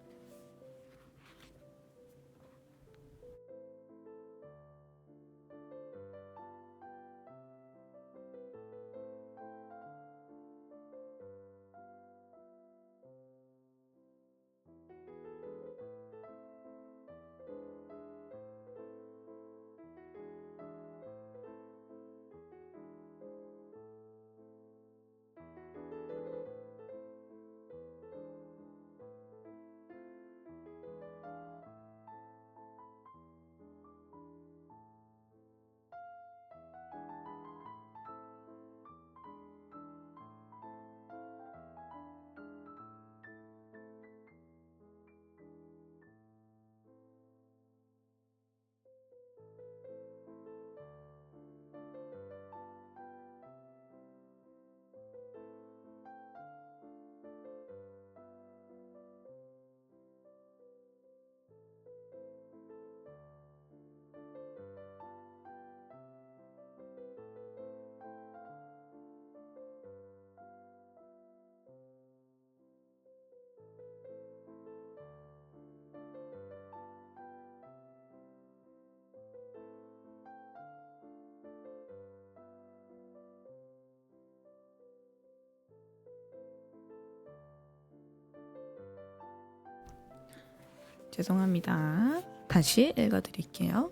죄송합니다. 다시 읽어드릴게요.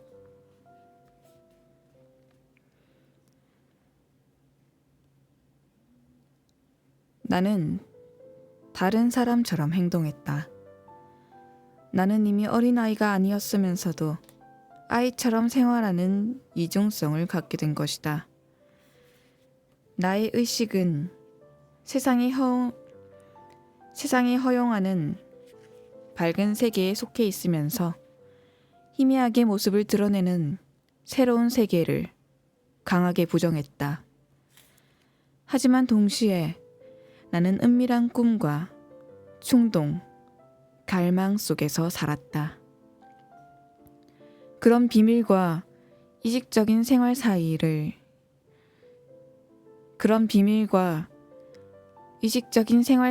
나는 다른 사람처럼 행동했다. 나는 이미 어린아이가 아니었으면서도 아이처럼 생활하는 이중성을 갖게 된 것이다. 나의 의식은 세상이 허용하는 밝은 세계에 속해 있으면서 희미하게 모습을 드러내는 새로운 세계를 강하게 부정했다. 하지만 동시에 나는 은밀한 꿈과 충동, 갈망 속에서 살았다. 그런 비밀과 이식적인 생활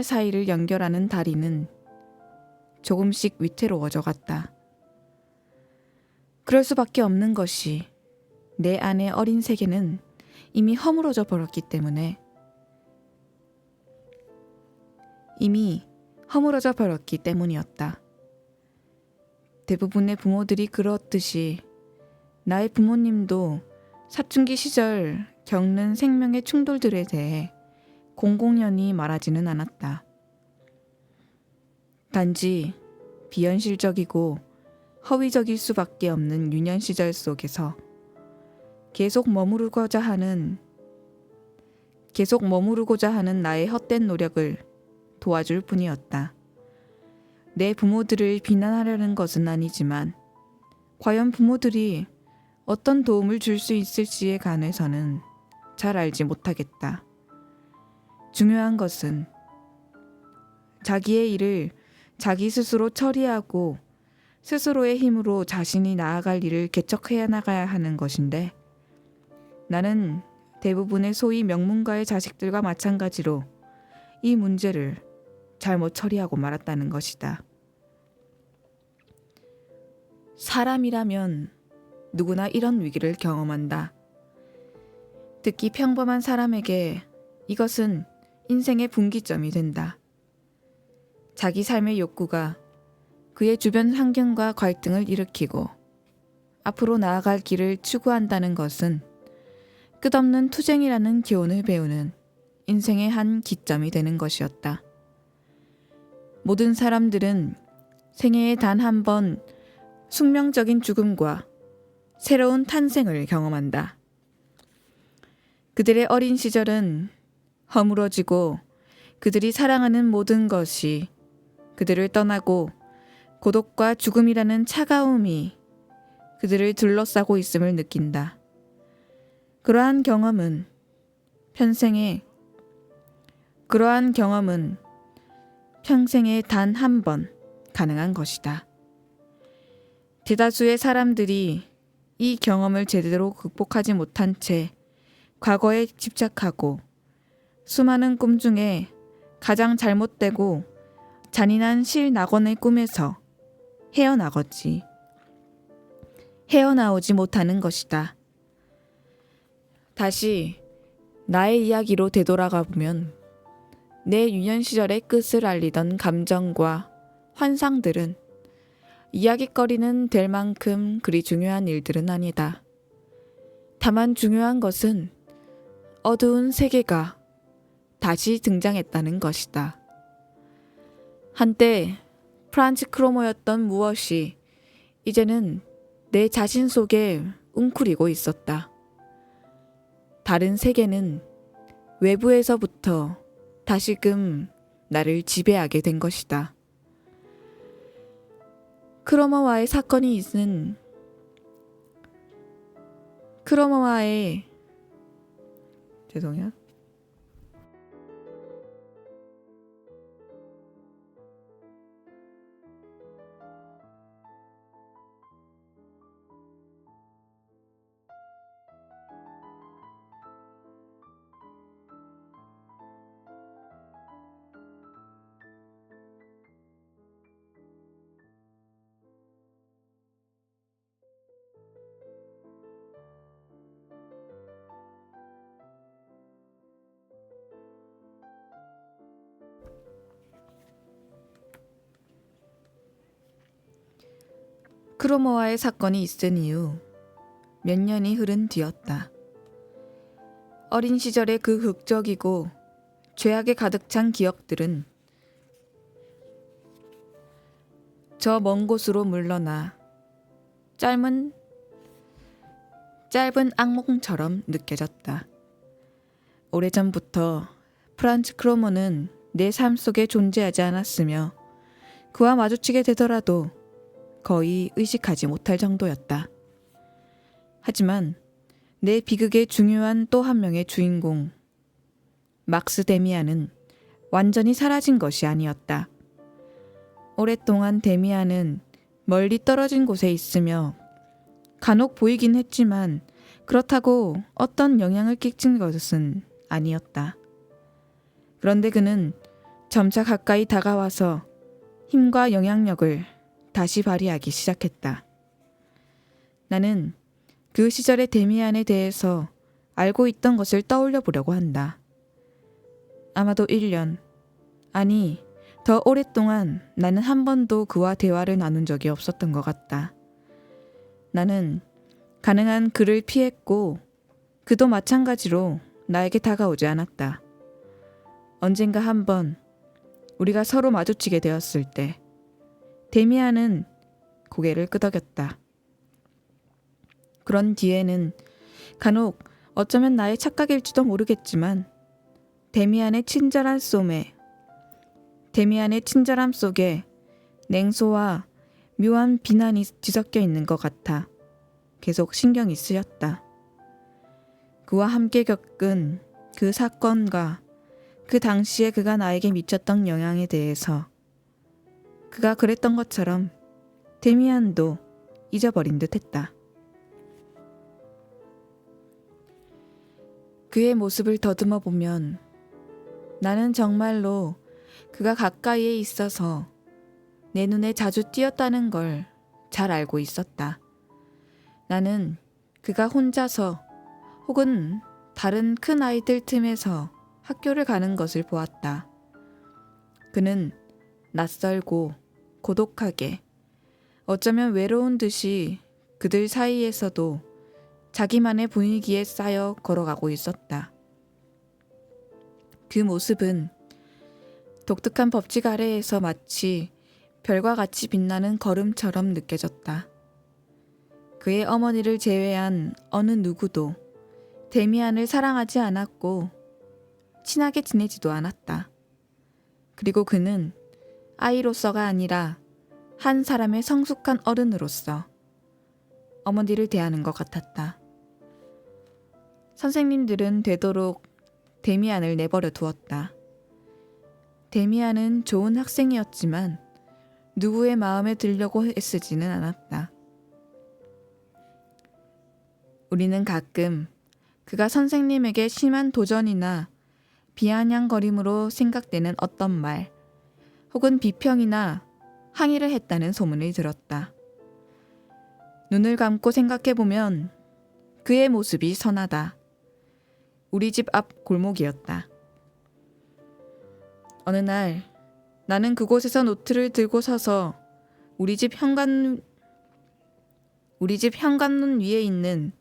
사이를 연결하는 다리는 조금씩 위태로워져 갔다. 그럴 수밖에 없는 것이 내 안의 어린 세계는 이미 허물어져 버렸기 때문이었다. 대부분의 부모들이 그렇듯이 나의 부모님도 사춘기 시절 겪는 생명의 충돌들에 대해 공공연히 말하지는 않았다. 단지 비현실적이고 허위적일 수밖에 없는 유년 시절 속에서 계속 머무르고자 하는 나의 헛된 노력을 도와줄 뿐이었다. 내 부모들을 비난하려는 것은 아니지만 과연 부모들이 어떤 도움을 줄 수 있을지에 관해서는 잘 알지 못하겠다. 중요한 것은 자기의 일을 자기 스스로 처리하고 스스로의 힘으로 자신이 나아갈 일을 개척해 나가야 하는 것인데 나는 대부분의 소위 명문가의 자식들과 마찬가지로 이 문제를 잘못 처리하고 말았다는 것이다. 사람이라면 누구나 이런 위기를 경험한다. 특히 평범한 사람에게 이것은 인생의 분기점이 된다. 자기 삶의 욕구가 그의 주변 환경과 갈등을 일으키고 앞으로 나아갈 길을 추구한다는 것은 끝없는 투쟁이라는 교훈을 배우는 인생의 한 기점이 되는 것이었다. 모든 사람들은 생애에 단 한 번 숙명적인 죽음과 새로운 탄생을 경험한다. 그들의 어린 시절은 허물어지고 그들이 사랑하는 모든 것이 그들을 떠나고 고독과 죽음이라는 차가움이 그들을 둘러싸고 있음을 느낀다. 그러한 경험은 평생에 단 한 번 가능한 것이다. 대다수의 사람들이 이 경험을 제대로 극복하지 못한 채 과거에 집착하고 수많은 꿈 중에 가장 잘못되고 잔인한 실낙원의 꿈에서 헤어나오지 못하는 것이다. 다시 나의 이야기로 되돌아가 보면 내 유년 시절의 끝을 알리던 감정과 환상들은 이야깃거리는 될 만큼 그리 중요한 일들은 아니다. 다만 중요한 것은 어두운 세계가 다시 등장했다는 것이다. 한때 프란츠 크로모였던 무엇이 이제는 내 자신 속에 웅크리고 있었다. 다른 세계는 외부에서부터 다시금 나를 지배하게 된 것이다. 크로모와의 사건이 있은 죄송해요. 크로모와의 사건이 있은 이후 몇 년이 흐른 뒤였다. 어린 시절의 그 극적이고 죄악에 가득 찬 기억들은 저 먼 곳으로 물러나 짧은 악몽처럼 느껴졌다. 오래전부터 프란츠 크로모는 내 삶 속에 존재하지 않았으며 그와 마주치게 되더라도 거의 의식하지 못할 정도였다. 하지만 내 비극의 중요한 또 한 명의 주인공 막스 데미안은 완전히 사라진 것이 아니었다. 오랫동안 데미안은 멀리 떨어진 곳에 있으며 간혹 보이긴 했지만 그렇다고 어떤 영향을 끼친 것은 아니었다. 그런데 그는 점차 가까이 다가와서 힘과 영향력을 다시 발휘하기 시작했다. 나는 그 시절의 데미안에 대해서 알고 있던 것을 떠올려 보려고 한다. 아마도 1년, 아니 더 오랫동안 나는 한 번도 그와 대화를 나눈 적이 없었던 것 같다. 나는 가능한 그를 피했고 그도 마찬가지로 나에게 다가오지 않았다. 언젠가 한번 우리가 서로 마주치게 되었을 때 데미안은 고개를 끄덕였다. 그런 뒤에는 간혹 어쩌면 나의 착각일지도 모르겠지만 데미안의 친절함 속에 냉소와 묘한 비난이 뒤섞여 있는 것 같아 계속 신경이 쓰였다. 그와 함께 겪은 그 사건과 그 당시에 그가 나에게 미쳤던 영향에 대해서 그가 그랬던 것처럼 데미안도 잊어버린 듯 했다. 그의 모습을 더듬어 보면 나는 정말로 그가 가까이에 있어서 내 눈에 자주 띄었다는 걸 잘 알고 있었다. 나는 그가 혼자서 혹은 다른 큰 아이들 틈에서 학교를 가는 것을 보았다. 그는 낯설고 고독하게 어쩌면 외로운 듯이 그들 사이에서도 자기만의 분위기에 쌓여 걸어가고 있었다. 그 모습은 독특한 법칙 아래에서 마치 별과 같이 빛나는 걸음처럼 느껴졌다. 그의 어머니를 제외한 어느 누구도 데미안을 사랑하지 않았고 친하게 지내지도 않았다. 그리고 그는 아이로서가 아니라 한 사람의 성숙한 어른으로서 어머니를 대하는 것 같았다. 선생님들은 되도록 데미안을 내버려 두었다. 데미안은 좋은 학생이었지만 누구의 마음에 들려고 애쓰지는 않았다. 우리는 가끔 그가 선생님에게 심한 도전이나 비아냥거림으로 생각되는 어떤 말 혹은 비평이나 항의를 했다는 소문을 들었다. 눈을 감고 생각해보면 그의 모습이 선하다. 우리 집 앞 골목이었다. 어느 날 나는 그곳에서 노트를 들고 서서 우리 집 현관문 위에 있는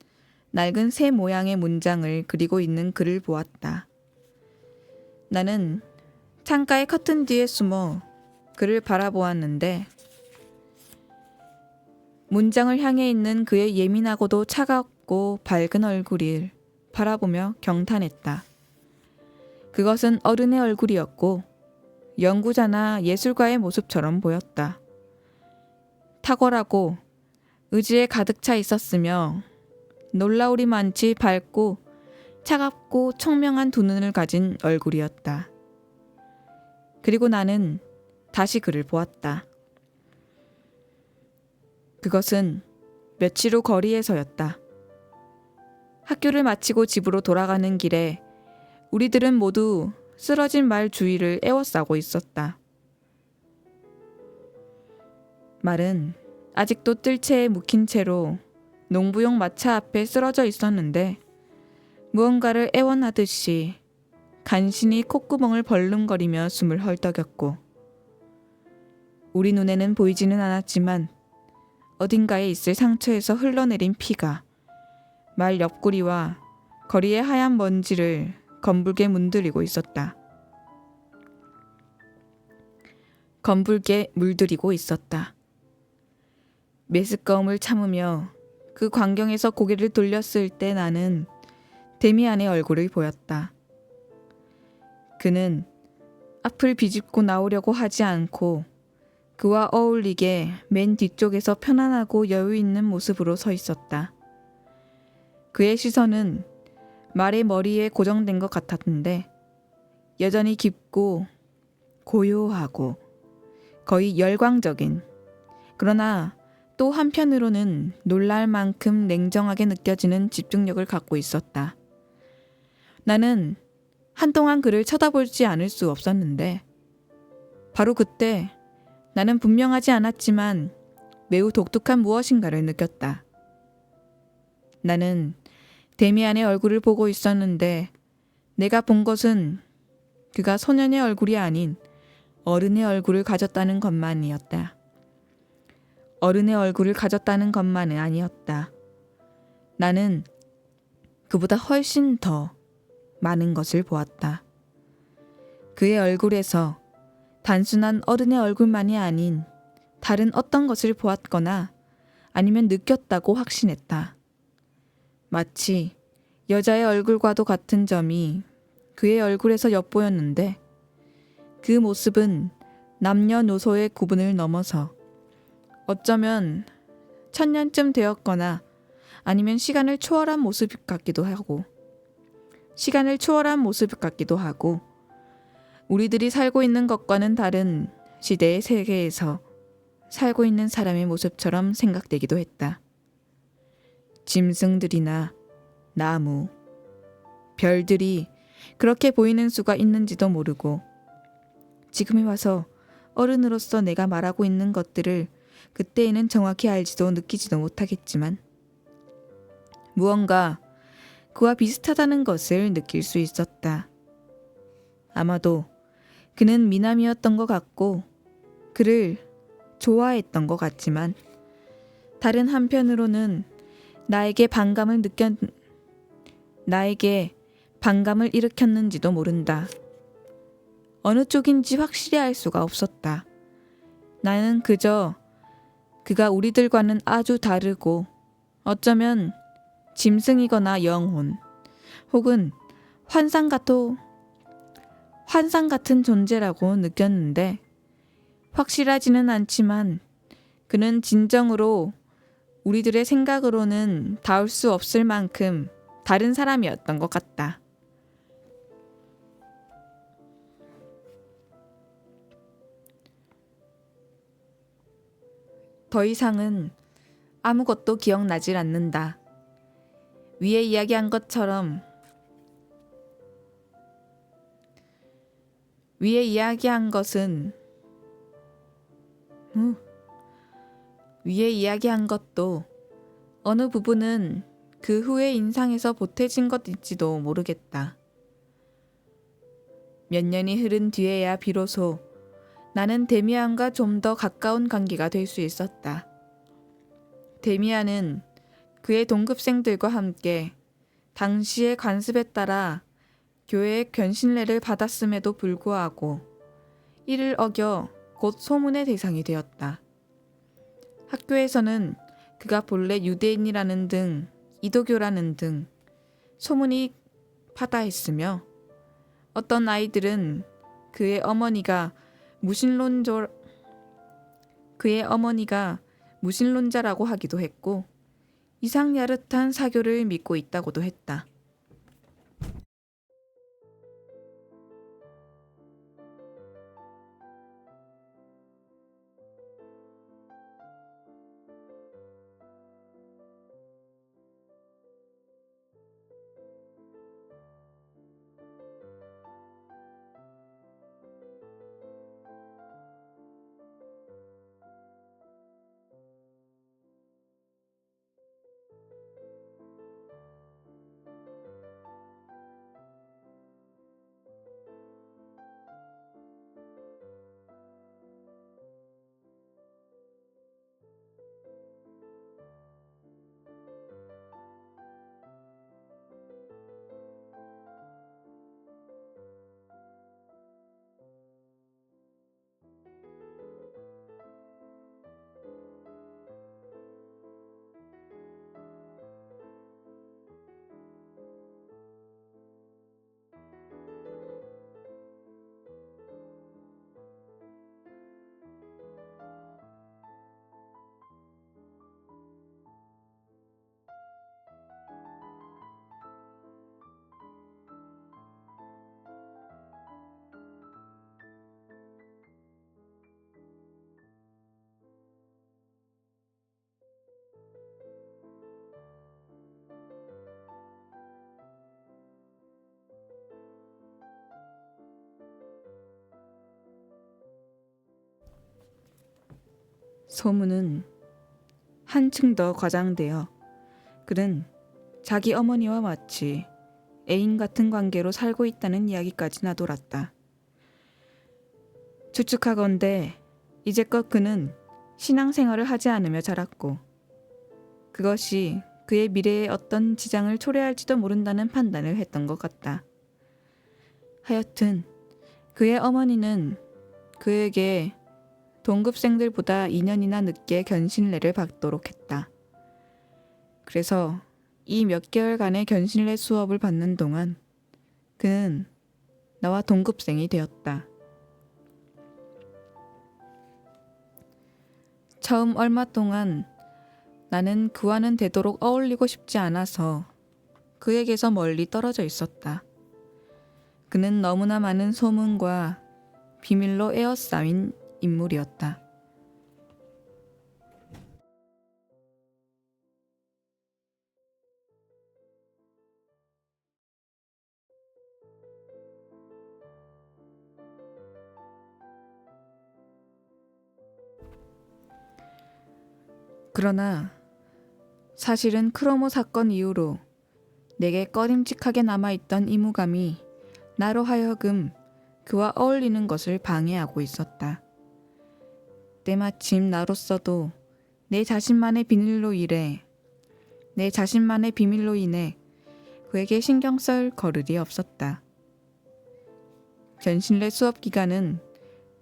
낡은 새 모양의 문장을 그리고 있는 글을 보았다. 나는 창가의 커튼 뒤에 숨어 그를 바라보았는데 문장을 향해 있는 그의 예민하고도 차갑고 밝은 얼굴을 바라보며 경탄했다. 그것은 어른의 얼굴이었고 연구자나 예술가의 모습처럼 보였다. 탁월하고 의지에 가득 차 있었으며 놀라우리만치 밝고 차갑고 총명한 두 눈을 가진 얼굴이었다. 그리고 나는 다시 그를 보았다. 그것은 며칠 후 거리에서였다. 학교를 마치고 집으로 돌아가는 길에 우리들은 모두 쓰러진 말 주위를 에워싸고 있었다. 말은 아직도 뜰채에 묵힌 채로 농부용 마차 앞에 쓰러져 있었는데 무언가를 애원하듯이 간신히 콧구멍을 벌름거리며 숨을 헐떡였고 우리 눈에는 보이지는 않았지만 어딘가에 있을 상처에서 흘러내린 피가 말 옆구리와 거리의 하얀 먼지를 검붉게 문드리고 있었다. 검붉게 물들이고 있었다. 메스꺼움을 참으며 그 광경에서 고개를 돌렸을 때 나는 데미안의 얼굴을 보였다. 그는 앞을 비집고 나오려고 하지 않고 그와 어울리게 맨 뒤쪽에서 편안하고 여유 있는 모습으로 서 있었다. 그의 시선은 말의 머리에 고정된 것 같았는데 여전히 깊고 고요하고 거의 열광적인, 그러나 또 한편으로는 놀랄 만큼 냉정하게 느껴지는 집중력을 갖고 있었다. 나는 한동안 그를 쳐다보지 않을 수 없었는데 바로 그때 나는 분명하지 않았지만 매우 독특한 무엇인가를 느꼈다. 나는 데미안의 얼굴을 보고 있었는데 내가 본 것은 그가 소년의 얼굴이 아닌 어른의 얼굴을 가졌다는 것만이었다. 어른의 얼굴을 가졌다는 것만은 아니었다. 나는 그보다 훨씬 더 많은 것을 보았다. 그의 얼굴에서 단순한 어른의 얼굴만이 아닌 다른 어떤 것을 보았거나 아니면 느꼈다고 확신했다. 마치 여자의 얼굴과도 같은 점이 그의 얼굴에서 엿보였는데 그 모습은 남녀노소의 구분을 넘어서 어쩌면 1000년쯤 되었거나 아니면 시간을 초월한 모습 같기도 하고 우리들이 살고 있는 것과는 다른 시대의 세계에서 살고 있는 사람의 모습처럼 생각되기도 했다. 짐승들이나 나무, 별들이 그렇게 보이는 수가 있는지도 모르고 지금에 와서 어른으로서 내가 말하고 있는 것들을 그때에는 정확히 알지도 느끼지도 못하겠지만 무언가 그와 비슷하다는 것을 느낄 수 있었다. 아마도 그는 미남이었던 것 같고 그를 좋아했던 것 같지만 다른 한편으로는 나에게 반감을 일으켰는지도 모른다. 어느 쪽인지 확실히 알 수가 없었다. 나는 그저 그가 우리들과는 아주 다르고 어쩌면 짐승이거나 영혼 혹은 환상 같은 존재라고 느꼈는데 확실하지는 않지만 그는 진정으로 우리들의 생각으로는 닿을 수 없을 만큼 다른 사람이었던 것 같다. 더 이상은 아무것도 기억나질 않는다. 위에 이야기한 것처럼 위에 이야기한 것도 어느 부분은 그 후의 인상에서 보태진 것일지도 모르겠다. 몇 년이 흐른 뒤에야 비로소 나는 데미안과 좀 더 가까운 관계가 될 수 있었다. 데미안은 그의 동급생들과 함께 당시의 관습에 따라 교회의 견신례를 받았음에도 불구하고 이를 어겨 곧 소문의 대상이 되었다. 학교에서는 그가 본래 유대인이라는 등 이도교라는 등 소문이 파다했으며 어떤 아이들은 그의 어머니가 무신론자라고 하기도 했고 이상야릇한 사교를 믿고 있다고도 했다. 소문은 한층 더 과장되어 그는 자기 어머니와 마치 애인 같은 관계로 살고 있다는 이야기까지 나돌았다. 추측하건대 이제껏 그는 신앙생활을 하지 않으며 자랐고 그것이 그의 미래에 어떤 지장을 초래할지도 모른다는 판단을 했던 것 같다. 하여튼 그의 어머니는 그에게 동급생들보다 2년이나 늦게 견신례를 받도록 했다. 그래서 이 몇 개월간의 견신례 수업을 받는 동안 그는 나와 동급생이 되었다. 처음 얼마 동안 나는 그와는 되도록 어울리고 싶지 않아서 그에게서 멀리 떨어져 있었다. 그는 너무나 많은 소문과 비밀로 에워싸인 인물이었다. 그러나 사실은 크로모 사건 이후로 내게 꺼림칙하게 남아있던 이무감이 나로 하여금 그와 어울리는 것을 방해하고 있었다. 때마침 나로서도 내 자신만의 비밀로 인해 그에게 신경 쓸 거를이 없었다. 견신례 수업 기간은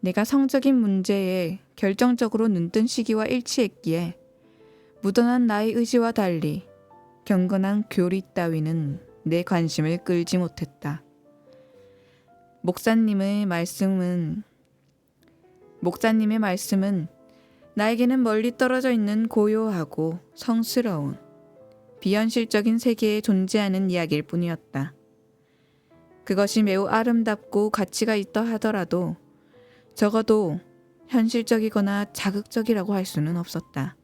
내가 성적인 문제에 결정적으로 눈뜬 시기와 일치했기에 묻어난 나의 의지와 달리 경건한 교리 따위는 내 관심을 끌지 못했다. 목사님의 말씀은 나에게는 멀리 떨어져 있는 고요하고 성스러운 비현실적인 세계에 존재하는 이야기일 뿐이었다. 그것이 매우 아름답고 가치가 있다 하더라도 적어도 현실적이거나 자극적이라고 할 수는 없었다.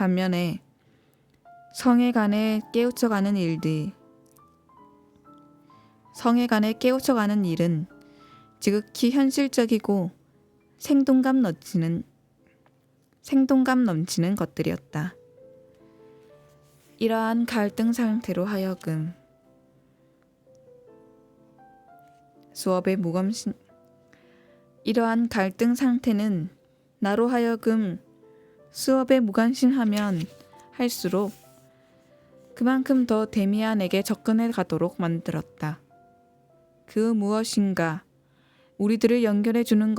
반면에 성에 관해 깨우쳐가는 일은 지극히 현실적이고 생동감 넘치는 것들이었다. 이러한 갈등 상태로 하여금 이러한 갈등 상태는 나로 하여금 수업에 무관심하면 할수록 그만큼 더 데미안에게 접근해 가도록 만들었다. 그 무엇인가 우리들을 연결해 주는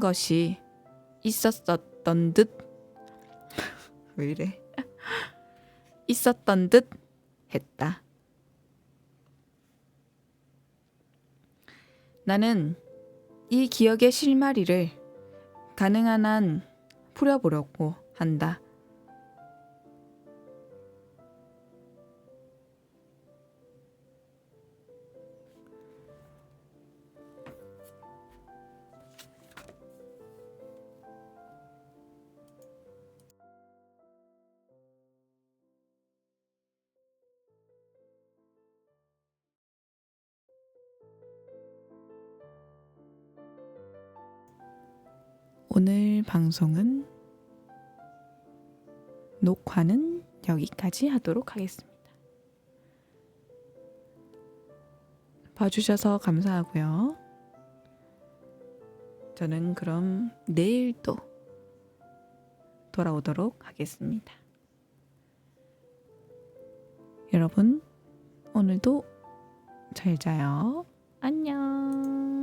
것이 있었던 듯 왜 이래? 있었던 듯 했다. 나는 이 기억의 실마리를 가능한 한 풀어보려고 한다. 오늘 방송은 녹화는 여기까지 하도록 하겠습니다. 봐주셔서 감사하고요. 저는 그럼 내일 또 돌아오도록 하겠습니다. 여러분, 오늘도 잘 자요. 안녕.